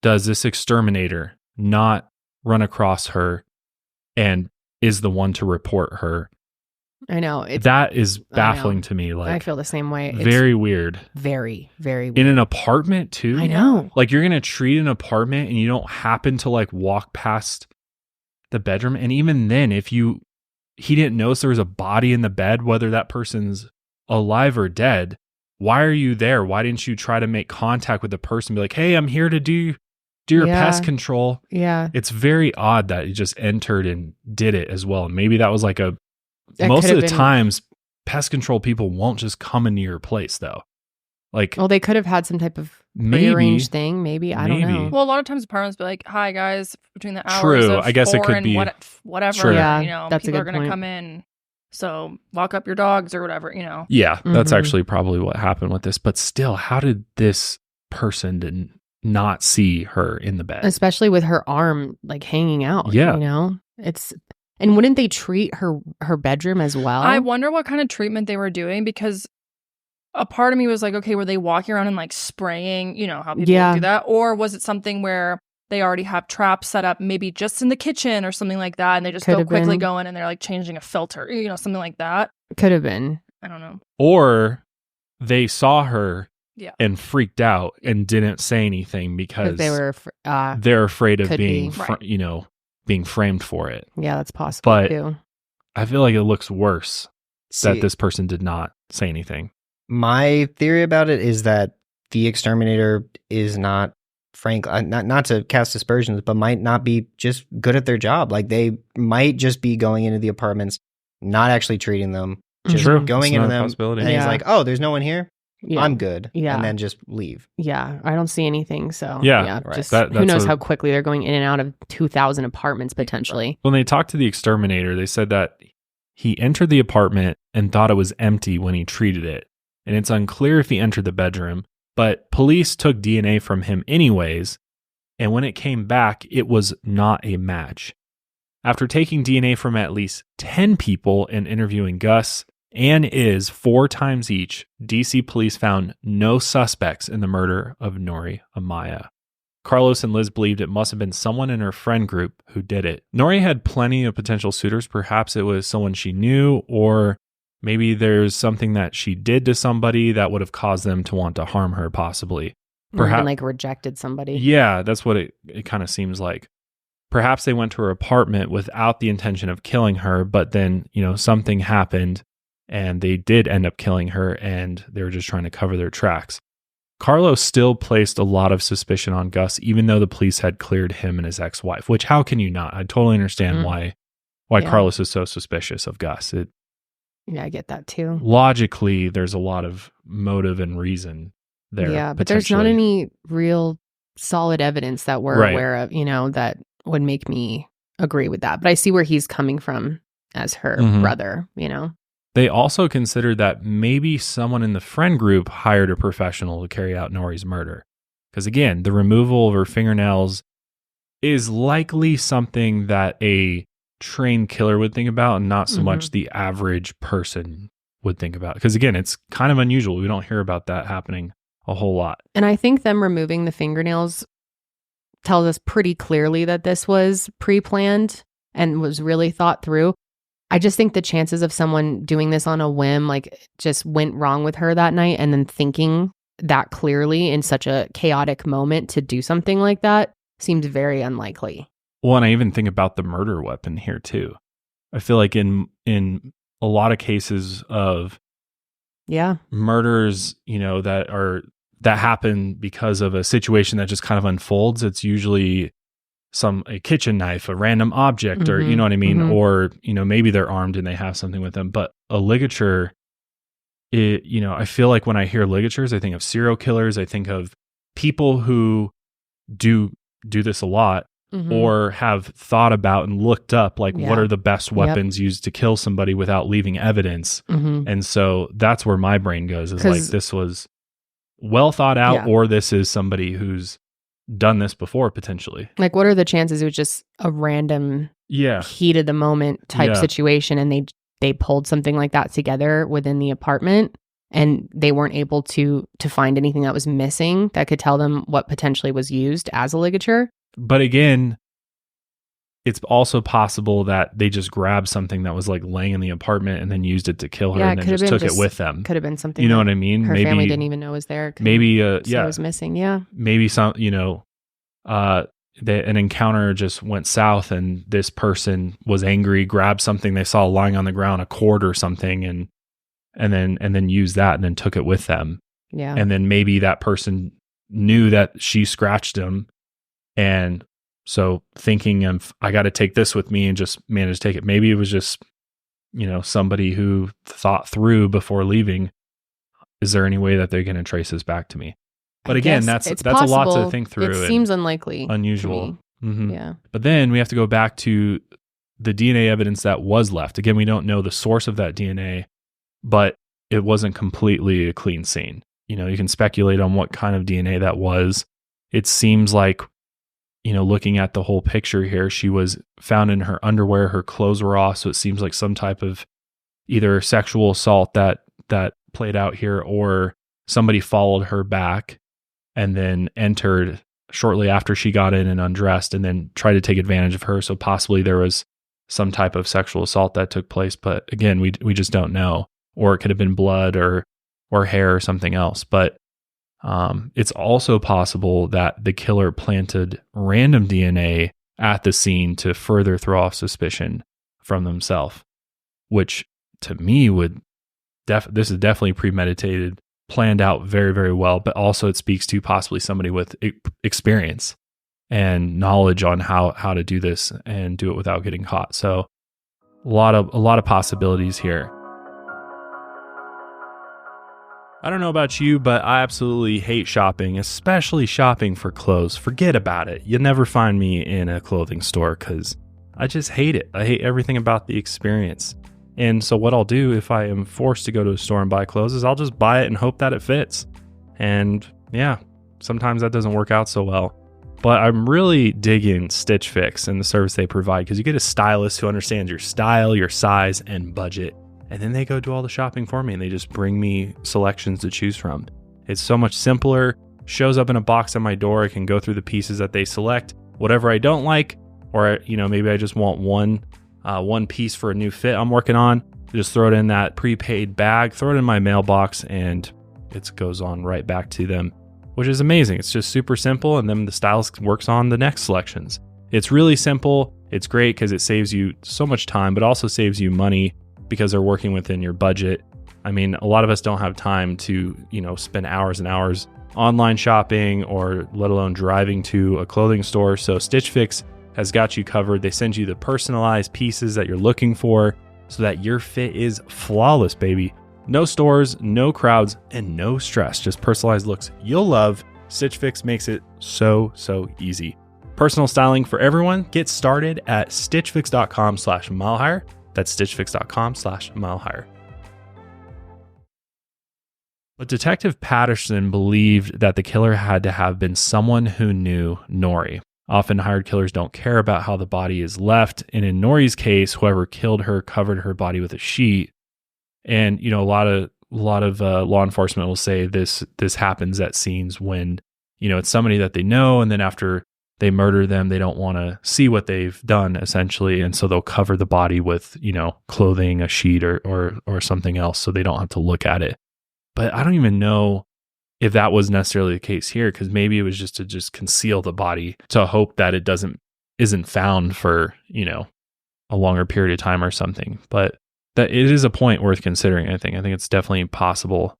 Speaker 1: does this exterminator not run across her and is the one to report her?
Speaker 2: I know.
Speaker 1: That is baffling to me. Like,
Speaker 2: I feel the same way.
Speaker 1: Very weird.
Speaker 2: Very, very weird.
Speaker 1: In an apartment too?
Speaker 2: I know.
Speaker 1: Like, you're going to treat an apartment and you don't happen to like walk past the bedroom. And even then, if he didn't notice there was a body in the bed, whether that person's alive or dead, why are you there? Why didn't you try to make contact with the person? Be like, hey, I'm here to do your pest control.
Speaker 2: Yeah.
Speaker 1: It's very odd that he just entered and did it as well. Maybe that was like most of the times, pest control people won't just come into your place, though. Like,
Speaker 2: well, they could have had some type of prearranged thing. Maybe I don't know.
Speaker 4: Well, a lot of times apartments be like, "Hi guys, between the hours
Speaker 1: True.
Speaker 4: of
Speaker 1: I guess
Speaker 4: 4
Speaker 1: it could
Speaker 4: and
Speaker 1: be
Speaker 4: whatever.
Speaker 1: Sure.
Speaker 2: Yeah, that's
Speaker 4: people
Speaker 2: a
Speaker 4: are
Speaker 2: good
Speaker 4: going to
Speaker 2: point.
Speaker 4: come in, so lock up your dogs or whatever.
Speaker 1: Yeah, that's actually probably what happened with this. But still, how did this person not see her in the bed,
Speaker 2: especially with her arm like hanging out?
Speaker 1: Yeah,
Speaker 2: And wouldn't they treat her bedroom as well?
Speaker 4: I wonder what kind of treatment they were doing, because a part of me was like, okay, were they walking around and like spraying, how people do that? Or was it something where they already have traps set up, maybe just in the kitchen or something like that, and they just go quickly go in and they're like changing a filter, something like that.
Speaker 2: Could have been.
Speaker 4: I don't know.
Speaker 1: Or they saw her and freaked out and didn't say anything because
Speaker 2: they were
Speaker 1: they're afraid of being,
Speaker 4: be.
Speaker 1: Being framed for it.
Speaker 2: Yeah, that's possible too.
Speaker 1: I feel like it looks worse that this person did not say anything.
Speaker 3: My theory about it is that the exterminator is not, not to cast aspersions, but might not be just good at their job. Like they might just be going into the apartments, not actually treating them, just going into them. And he's like, oh, there's no one here. Yeah. I'm good. Yeah. And then just leave.
Speaker 2: Yeah. I don't see anything. So
Speaker 1: right.
Speaker 2: Just who knows how quickly they're going in and out of 2,000 apartments potentially.
Speaker 1: When they talked to the exterminator, they said that he entered the apartment and thought it was empty when he treated it. And it's unclear if he entered the bedroom, but police took DNA from him anyways. And when it came back, it was not a match. After taking DNA from at least 10 people and interviewing Gus and Iz 4 times each, DC police found no suspects in the murder of Nori Amaya. Carlos and Liz believed it must have been someone in her friend group who did it. Nori had plenty of potential suitors. Perhaps it was someone she knew, or maybe there's something that she did to somebody that would have caused them to want to harm her, possibly.
Speaker 2: Perhaps like rejected somebody.
Speaker 1: Yeah, that's what it kind of seems like. Perhaps they went to her apartment without the intention of killing her, but then, something happened and they did end up killing her and they were just trying to cover their tracks. Carlos still placed a lot of suspicion on Gus, even though the police had cleared him and his ex-wife, which how can you not? I totally understand why Carlos is so suspicious of Gus.
Speaker 2: Yeah, I get that too.
Speaker 1: Logically, there's a lot of motive and reason there.
Speaker 2: Yeah, but there's not any real solid evidence that we're aware of, that would make me agree with that. But I see where he's coming from as her brother,
Speaker 1: They also considered that maybe someone in the friend group hired a professional to carry out Nori's murder. Because again, the removal of her fingernails is likely something that a trained killer would think about and not so much the average person would think about. Because again, it's kind of unusual. We don't hear about that happening a whole lot.
Speaker 2: And I think them removing the fingernails tells us pretty clearly that this was pre-planned and was really thought through. I just think the chances of someone doing this on a whim, like just went wrong with her that night and then thinking that clearly in such a chaotic moment to do something like that seems very unlikely.
Speaker 1: Well, and I even think about the murder weapon here too. I feel like in a lot of cases of murders, that happen because of a situation that just kind of unfolds, it's usually a kitchen knife, a random object, or you know what I mean? Or, maybe they're armed and they have something with them. But a ligature, I feel like when I hear ligatures, I think of serial killers. I think of people who do this a lot or have thought about and looked up, like, what are the best weapons used to kill somebody without leaving evidence? And so that's where my brain goes, is like, this was well thought out, or this is somebody who's done this before, potentially.
Speaker 2: Like, what are the chances it was just a random heat of the moment type situation and they pulled something like that together within the apartment and they weren't able to find anything that was missing that could tell them what potentially was used as a ligature?
Speaker 1: But again, it's also possible that they just grabbed something that was like laying in the apartment and then used it to kill her and then just took it with them.
Speaker 2: Could have been something.
Speaker 1: You know what I mean?
Speaker 2: Her family didn't even know was there.
Speaker 1: Maybe,
Speaker 2: it was missing. Yeah.
Speaker 1: Maybe some, an encounter just went south and this person was angry, grabbed something they saw lying on the ground, a cord or something, and then used that and then took it with them.
Speaker 2: Yeah.
Speaker 1: And then maybe that person knew that she scratched him, and so thinking of, I got to take this with me, and just managed to take it. Maybe it was just, somebody who thought through before leaving, is there any way that they're going to trace this back to me? But again, that's a lot to think through.
Speaker 2: It seems unlikely.
Speaker 1: Unusual.
Speaker 2: Yeah.
Speaker 1: But then we have to go back to the DNA evidence that was left. Again, we don't know the source of that DNA, but it wasn't completely a clean scene. You can speculate on what kind of DNA that was. It seems like, looking at the whole picture here, she was found in her underwear, her clothes were off. So it seems like some type of either sexual assault that played out here, or somebody followed her back and then entered shortly after she got in and undressed, and then tried to take advantage of her. So possibly there was some type of sexual assault that took place. But again, we just don't know. Or it could have been blood or hair or something else. But it's also possible that the killer planted random DNA at the scene to further throw off suspicion from themselves, which to me would this is definitely premeditated, planned out very, very well, but also it speaks to possibly somebody with experience and knowledge on how to do this and do it without getting caught. So a lot of possibilities here. I don't know about you, but I absolutely hate shopping, especially shopping for clothes. Forget about it. You'll never find me in a clothing store because I just hate it. I hate everything about the experience. And so what I'll do if I am forced to go to a store and buy clothes is I'll just buy it and hope that it fits. And yeah, sometimes that doesn't work out so well. But I'm really digging Stitch Fix and the service they provide because you get a stylist who understands your style, your size, and budget. And then they go do all the shopping for me and they just bring me selections to choose from. It's so much simpler, shows up in a box on my door. I can go through the pieces that they select, whatever I don't like, or maybe I just want one piece for a new fit I'm working on. Just throw it in that prepaid bag, throw it in my mailbox, and it goes on right back to them, which is amazing. It's just super simple, and then the stylist works on the next selections. It's really simple. It's great because it saves you so much time, but also saves you money because they're working within your budget. I mean, a lot of us don't have time to, spend hours and hours online shopping or let alone driving to a clothing store. So Stitch Fix has got you covered. They send you the personalized pieces that you're looking for so that your fit is flawless, baby. No stores, no crowds, and no stress. Just personalized looks you'll love. Stitch Fix makes it so easy. Personal styling for everyone. Get started at stitchfix.com/milehire. That's stitchfix.com/milehire. But Detective Patterson believed that the killer had to have been someone who knew Nori. Often hired killers don't care about how the body is left. And in Nori's case, whoever killed her covered her body with a sheet. And, a lot of law enforcement will say this happens at scenes when, it's somebody that they know. And then after they murder them, they don't want to see what they've done, essentially. And so they'll cover the body with, clothing, a sheet or something else so they don't have to look at it. But I don't even know if that was necessarily the case here, because maybe it was just to conceal the body to hope that it isn't found for, a longer period of time or something. But that it is a point worth considering, I think. I think it's definitely possible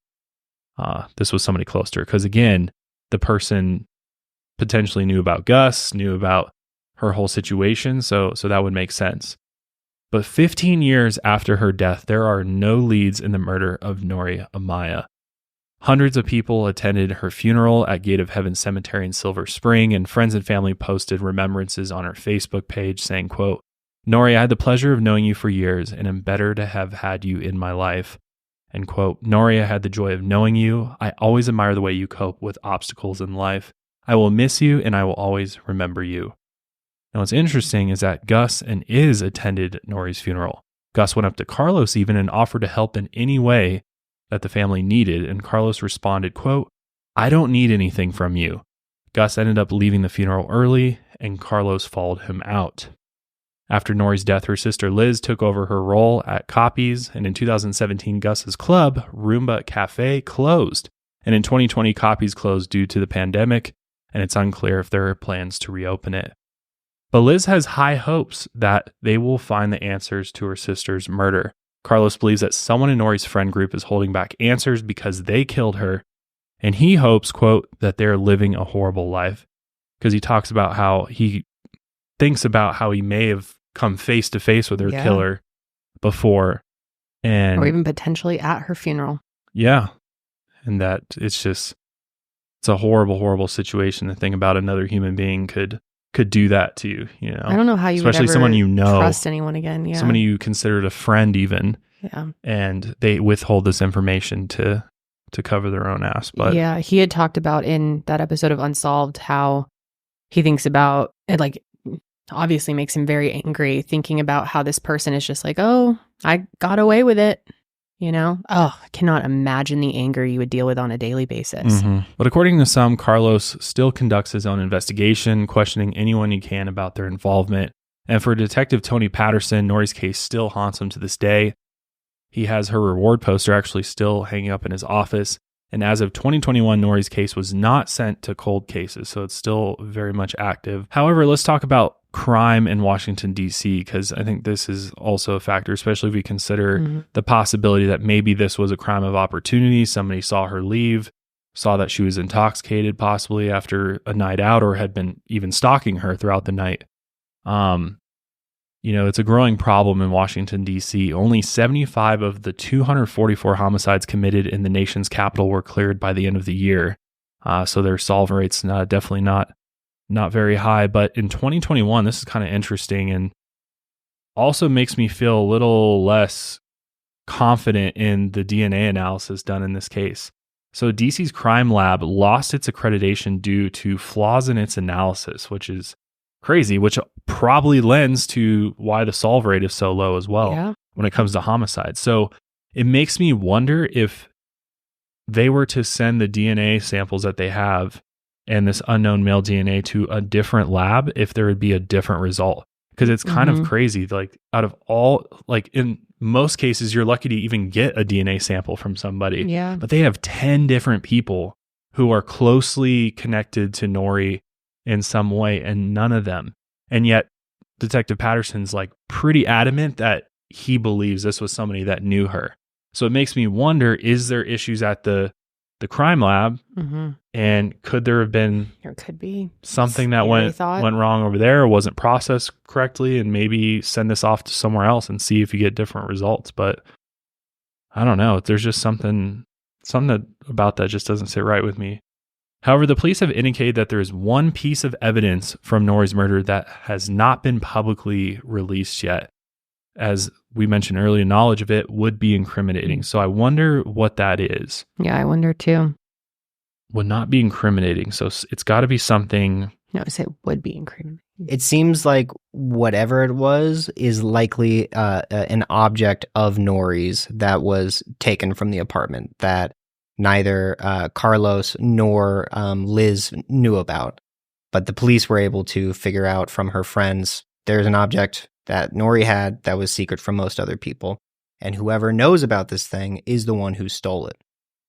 Speaker 1: this was somebody close to her. Because again, the person potentially knew about Gus, knew about her whole situation, so that would make sense. But 15 years after her death, there are no leads in the murder of Nori Amaya. Hundreds of people attended her funeral at Gate of Heaven Cemetery in Silver Spring, and friends and family posted remembrances on her Facebook page saying, quote, "Nori, I had the pleasure of knowing you for years and am better to have had you in my life." And quote, "Nori, I had the joy of knowing you. I always admire the way you cope with obstacles in life. I will miss you and I will always remember you." Now, what's interesting is that Gus and Iz attended Nori's funeral. Gus went up to Carlos even and offered to help in any way that the family needed, and Carlos responded, quote, "I don't need anything from you." Gus ended up leaving the funeral early, and Carlos followed him out. After Nori's death, her sister Liz took over her role at Copies, and in 2017, Gus's club, Roomba Cafe, closed. And in 2020, Copies closed due to the pandemic, and it's unclear if there are plans to reopen it. But Liz has high hopes that they will find the answers to her sister's murder. Carlos believes that someone in Nori's friend group is holding back answers because they killed her, and he hopes, quote, that they're living a horrible life, because he talks about how he thinks about how he may have come face to face with her killer before, and
Speaker 2: or even potentially at her funeral.
Speaker 1: Yeah, and that it's a horrible situation to think about another human being could do that to you,
Speaker 2: I don't know how you
Speaker 1: especially
Speaker 2: would ever
Speaker 1: someone
Speaker 2: trust anyone again. Yeah.
Speaker 1: Somebody you considered a friend even.
Speaker 2: Yeah.
Speaker 1: And they withhold this information to cover their own ass. But
Speaker 2: yeah, he had talked about in that episode of Unsolved how he thinks about it, like obviously makes him very angry thinking about how this person is just like, oh, I got away with it. You know? Oh, I cannot imagine the anger you would deal with on a daily basis.
Speaker 1: But according to some, Carlos still conducts his own investigation, questioning anyone he can about their involvement. And for Detective Tony Patterson, Nori's case still haunts him to this day. He has her reward poster actually still hanging up in his office. And as of 2021, Nori's case was not sent to cold cases, so it's still very much active. However, let's talk about crime in Washington, D.C., because I think this is also a factor, especially if we consider the possibility that maybe this was a crime of opportunity. Somebody saw her leave, saw that she was intoxicated possibly after a night out, or had been even stalking her throughout the night. It's a growing problem in Washington, D.C. Only 75 of the 244 homicides committed in the nation's capital were cleared by the end of the year. So their solve rate's definitely not very high. But in 2021, this is kind of interesting and also makes me feel a little less confident in the DNA analysis done in this case. So DC's crime lab lost its accreditation due to flaws in its analysis, which is crazy, which probably lends to why the solve rate is so low as well when it comes to homicide. So it makes me wonder if they were to send the DNA samples that they have and this unknown male DNA to a different lab, if there would be a different result. Because it's kind of crazy. Like out of all, like in most cases, you're lucky to even get a DNA sample from somebody.
Speaker 2: Yeah.
Speaker 1: But they have 10 different people who are closely connected to Nori in some way, and none of them. And yet Detective Patterson's like pretty adamant that he believes this was somebody that knew her. So it makes me wonder, is there issues at the crime lab? And could there have been something that went wrong over there or wasn't processed correctly, and maybe send this off to somewhere else and see if you get different results? But I don't know. There's just something about that just doesn't sit right with me. However, the police have indicated that there is one piece of evidence from Nori's murder that has not been publicly released yet. As we mentioned earlier, knowledge of it would be incriminating. So I wonder what that is.
Speaker 2: Yeah, I wonder too.
Speaker 1: Would not be incriminating. So it's got to be something.
Speaker 2: No, I say it would be incriminating.
Speaker 3: It seems like whatever it was is likely an object of Nori's that was taken from the apartment that neither Carlos nor Liz knew about. But the police were able to figure out from her friends, there's an object that Nori had that was secret from most other people. And whoever knows about this thing is the one who stole it.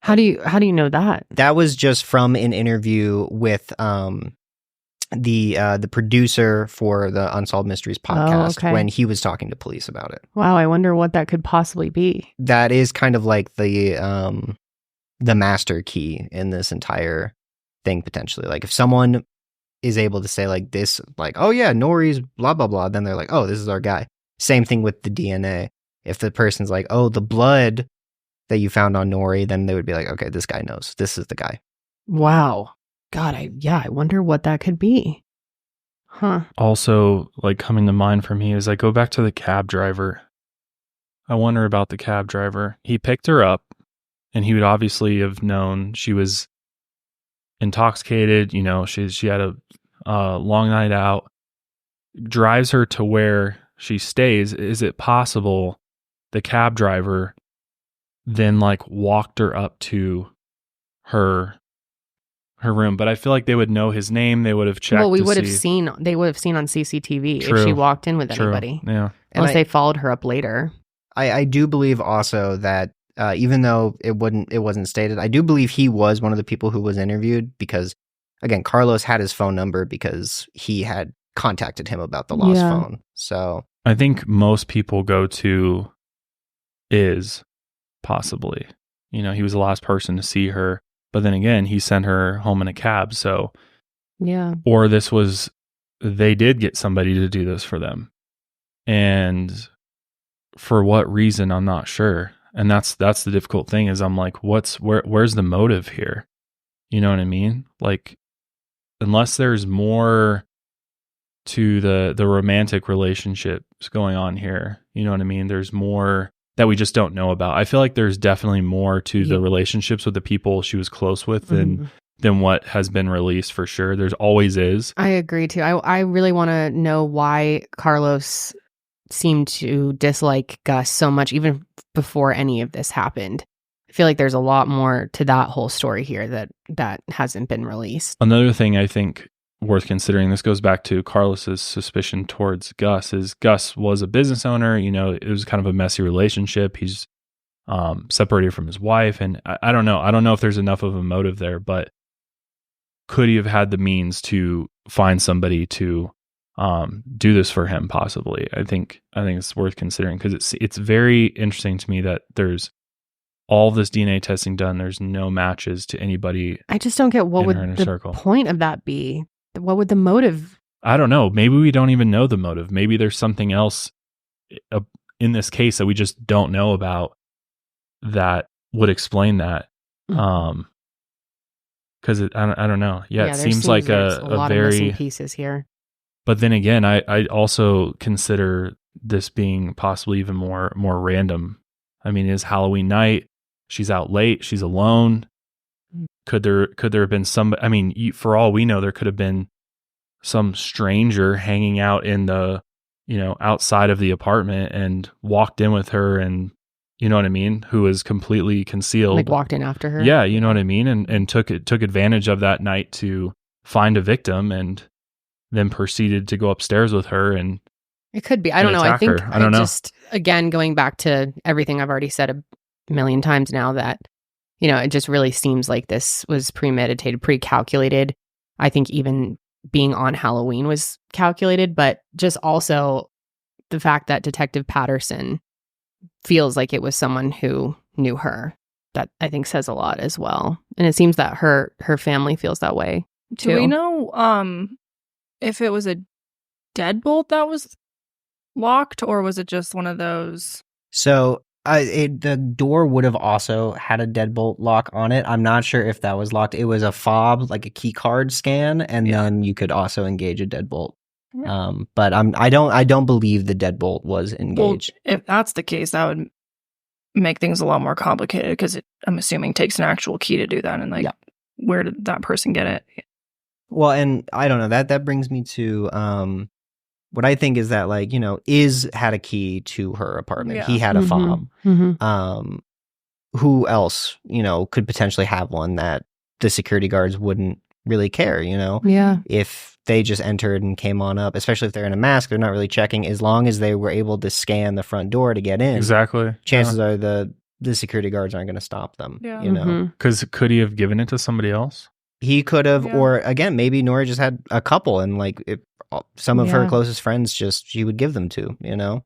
Speaker 2: How do you know that?
Speaker 3: That was just from an interview with the producer for the Unsolved Mysteries podcast when he was talking to police about it.
Speaker 2: Wow, I wonder what that could possibly be.
Speaker 3: That is kind of like the master key in this entire thing, potentially. Like if someone is able to say like this, like, oh yeah, Nori's blah, blah, blah, then they're like, oh, this is our guy. Same thing with the DNA. If the person's like, oh, the blood that you found on Nori, then they would be like, okay, this guy knows. This is the guy.
Speaker 2: Wow. God, I wonder what that could be. Huh.
Speaker 1: Also, like coming to mind for me is I go back to the cab driver. I wonder about the cab driver. He picked her up and he would obviously have known she was intoxicated. You know, she had a long night out, drives her to where she stays. Is it possible the cab driver then like walked her up to her room? But I feel like they would know his name. They would have checked.
Speaker 2: Well, they would have seen on CCTV if she walked in with anybody.
Speaker 1: Yeah.
Speaker 2: Unless they followed her up later.
Speaker 3: I do believe also that even though it wasn't stated, I do believe he was one of the people who was interviewed because, again, Carlos had his phone number because he had contacted him about the lost phone. So
Speaker 1: I think most people go to is possibly, you know, he was the last person to see her, but then again, he sent her home in a cab. So
Speaker 2: yeah,
Speaker 1: or they did get somebody to do this for them, and for what reason, I'm not sure. And that's the difficult thing is I'm like, where's the motive here? You know what I mean? Like, unless there's more to the romantic relationships going on here, you know what I mean? There's more that we just don't know about. I feel like there's definitely more to the relationships with the people she was close with than what has been released for sure. There's always is.
Speaker 2: I agree too. I really want to know why Carlos seemed to dislike Gus so much, even before any of this happened. I feel like there's a lot more to that whole story here that hasn't been released.
Speaker 1: Another thing I think worth considering, this goes back to Carlos's suspicion towards Gus, is Gus was a business owner. It was kind of a messy relationship. He's separated from his wife, and I don't know. I don't know if there's enough of a motive there, but could he have had the means to find somebody to do this for him? Possibly. I think it's worth considering, because it's very interesting to me that there's all this DNA testing done. There's no matches to anybody.
Speaker 2: I just don't get what would the point of that be. What would the motive?
Speaker 1: I don't know. Maybe we don't even know the motive. Maybe there's something else in this case that we just don't know about that would explain that. Because I don't know. Yeah, it seems like a
Speaker 2: lot
Speaker 1: very
Speaker 2: of missing pieces here.
Speaker 1: But then again, I also consider this being possibly even more random. I mean, it's Halloween night. She's out late. She's alone. Could there have been somebody? I mean, for all we know, there could have been some stranger hanging out in the, outside of the apartment and walked in with her, and you know what I mean, who is completely concealed.
Speaker 2: Like walked in after her.
Speaker 1: Yeah, you know what I mean, and took advantage of that night to find a victim, and then proceeded to go upstairs with her and.
Speaker 2: It could be. I don't know. I think
Speaker 1: I don't know.
Speaker 2: Just again, going back to everything I've already said a million times now, that it just really seems like this was premeditated, pre-calculated. I think even being on Halloween was calculated, but just also the fact that Detective Patterson feels like it was someone who knew her, that I think says a lot as well. And it seems that her family feels that way too.
Speaker 4: Do we know if it was a deadbolt that was locked, or was it just one of those?
Speaker 3: So the door would have also had a deadbolt lock on it. I'm not sure if that was locked. It was a fob, like a key card scan, and then you could also engage a deadbolt. Yeah. But I don't believe the deadbolt was engaged.
Speaker 4: Well, if that's the case, that would make things a lot more complicated, because I'm assuming takes an actual key to do that, and where did that person get it?
Speaker 3: Well, and I don't know, that brings me to what I think is that, Iz had a key to her apartment. Yeah. He had a fob. Mm-hmm. Who else, could potentially have one that the security guards wouldn't really care,
Speaker 2: Yeah.
Speaker 3: If they just entered and came on up, especially if they're in a mask, they're not really checking. As long as they were able to scan the front door to get in.
Speaker 1: Exactly.
Speaker 3: Chances are the security guards aren't going to stop them,
Speaker 1: Because could he have given it to somebody else?
Speaker 3: He could have, or again, maybe Nori just had a couple, and some of her closest friends she would give them to,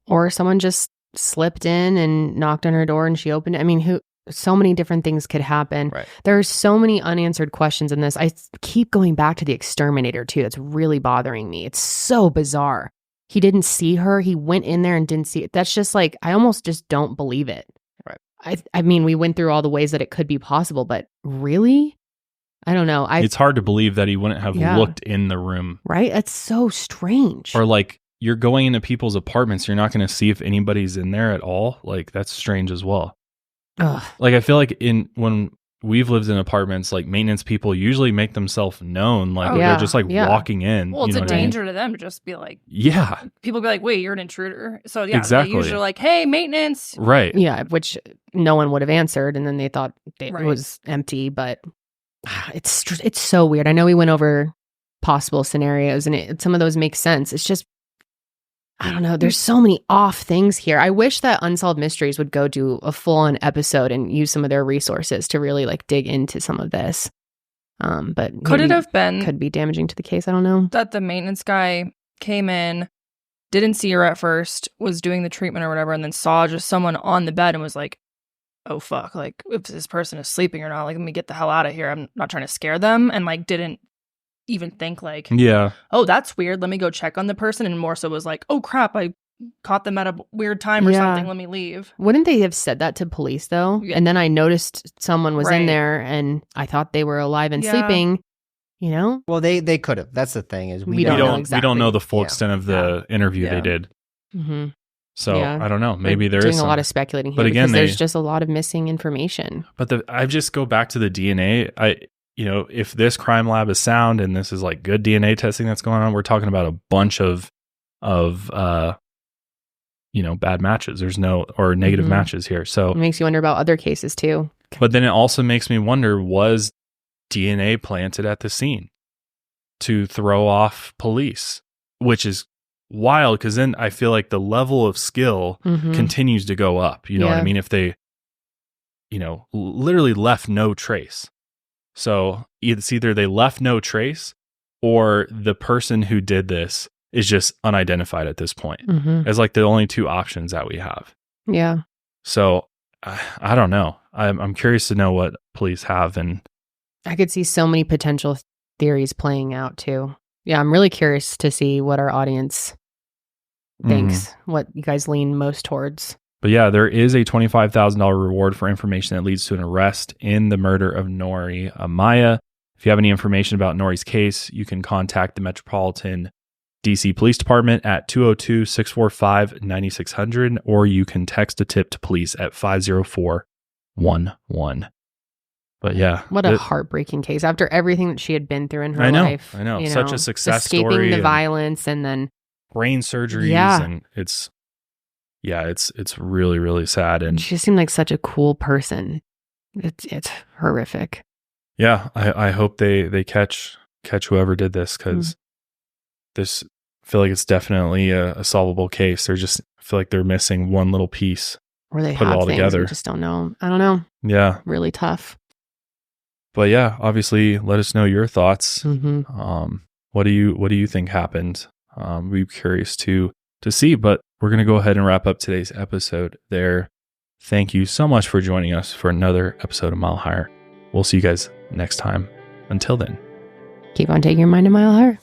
Speaker 2: Or someone just slipped in and knocked on her door and she opened it. I mean, so many different things could happen.
Speaker 3: Right.
Speaker 2: There are so many unanswered questions in this. I keep going back to the Exterminator too. That's really bothering me. It's so bizarre. He didn't see her. He went in there and didn't see it. That's just I almost just don't believe it.
Speaker 3: Right.
Speaker 2: I mean, we went through all the ways that it could be possible, but really? I don't know.
Speaker 1: It's hard to believe that he wouldn't have looked in the room.
Speaker 2: Right? That's so strange.
Speaker 1: Or you're going into people's apartments, you're not going to see if anybody's in there at all. That's strange as well.
Speaker 2: Ugh.
Speaker 1: I feel like when we've lived in apartments, maintenance people usually make themselves known. They're just walking in.
Speaker 4: Well, it's a danger to them to just be
Speaker 1: yeah.
Speaker 4: People be like, wait, you're an intruder. So
Speaker 1: exactly.
Speaker 4: They usually hey, maintenance.
Speaker 1: Right.
Speaker 2: Yeah, which no one would have answered, and then they thought it was empty, but it's so weird. I know we went over possible scenarios, and some of those make sense. It's just, I don't know. There's so many off things here. I wish that Unsolved Mysteries would go do a full-on episode and use some of their resources to really dig into some of this. But
Speaker 4: could it have been?
Speaker 2: Could be damaging to the case. I don't know.
Speaker 4: That the maintenance guy came in, didn't see her at first, was doing the treatment or whatever, and then saw just someone on the bed and was like, oh fuck, if this person is sleeping or not, let me get the hell out of here. I'm not trying to scare them, and didn't even think oh, that's weird, let me go check on the person, and more so was oh crap, I caught them at a weird time or something, let me leave.
Speaker 2: Wouldn't they have said that to police though? Yeah. And then I noticed someone was in there and I thought they were alive and sleeping,
Speaker 3: Well, they could have. That's the thing, is
Speaker 2: we don't know exactly.
Speaker 1: We don't know the full extent of the interview they did.
Speaker 2: Mm-hmm.
Speaker 1: So I don't know. Maybe there is
Speaker 2: a lot of speculating here, but again, there's just a lot of missing information.
Speaker 1: But I just go back to the DNA. If this crime lab is sound and this is good DNA testing that's going on, we're talking about a bunch of bad matches. There's no, or negative matches here. So
Speaker 2: it makes you wonder about other cases too.
Speaker 1: But then it also makes me wonder, was DNA planted at the scene to throw off police, which is wild, because then I feel like the level of skill continues to go up. You know what I mean? If they, literally left no trace. So it's either they left no trace or the person who did this is just unidentified at this point. As like the only two options that we have.
Speaker 2: Yeah.
Speaker 1: So I don't know. I'm curious to know what police have, and
Speaker 2: I could see so many potential theories playing out too. Yeah, I'm really curious to see what our audience thinks, what you guys lean most towards.
Speaker 1: But yeah, there is a $25,000 reward for information that leads to an arrest in the murder of Nori Amaya. If you have any information about Nori's case, you can contact the Metropolitan DC Police Department at 202-645-9600, or you can text a tip to police at 50411. But yeah.
Speaker 2: What a heartbreaking case after everything that she had been through in her life.
Speaker 1: I know. Such a success
Speaker 2: escaping
Speaker 1: story.
Speaker 2: Escaping the violence and then
Speaker 1: brain surgeries.
Speaker 2: Yeah.
Speaker 1: And it's really, really sad. And
Speaker 2: she just seemed like such a cool person. It's horrific.
Speaker 1: Yeah. I hope they catch whoever did this, because this, I feel like it's definitely a solvable case. I feel like they're missing one little piece.
Speaker 2: Or they
Speaker 1: put
Speaker 2: have
Speaker 1: it all
Speaker 2: things
Speaker 1: together.
Speaker 2: We just don't know. I don't know.
Speaker 1: Yeah.
Speaker 2: Really tough.
Speaker 1: But yeah, obviously let us know your thoughts. What do you think happened? We'd be curious to see, but we're going to go ahead and wrap up today's episode there. Thank you so much for joining us for another episode of Mile Higher. We'll see you guys next time. Until then,
Speaker 2: keep on taking your mind a mile higher.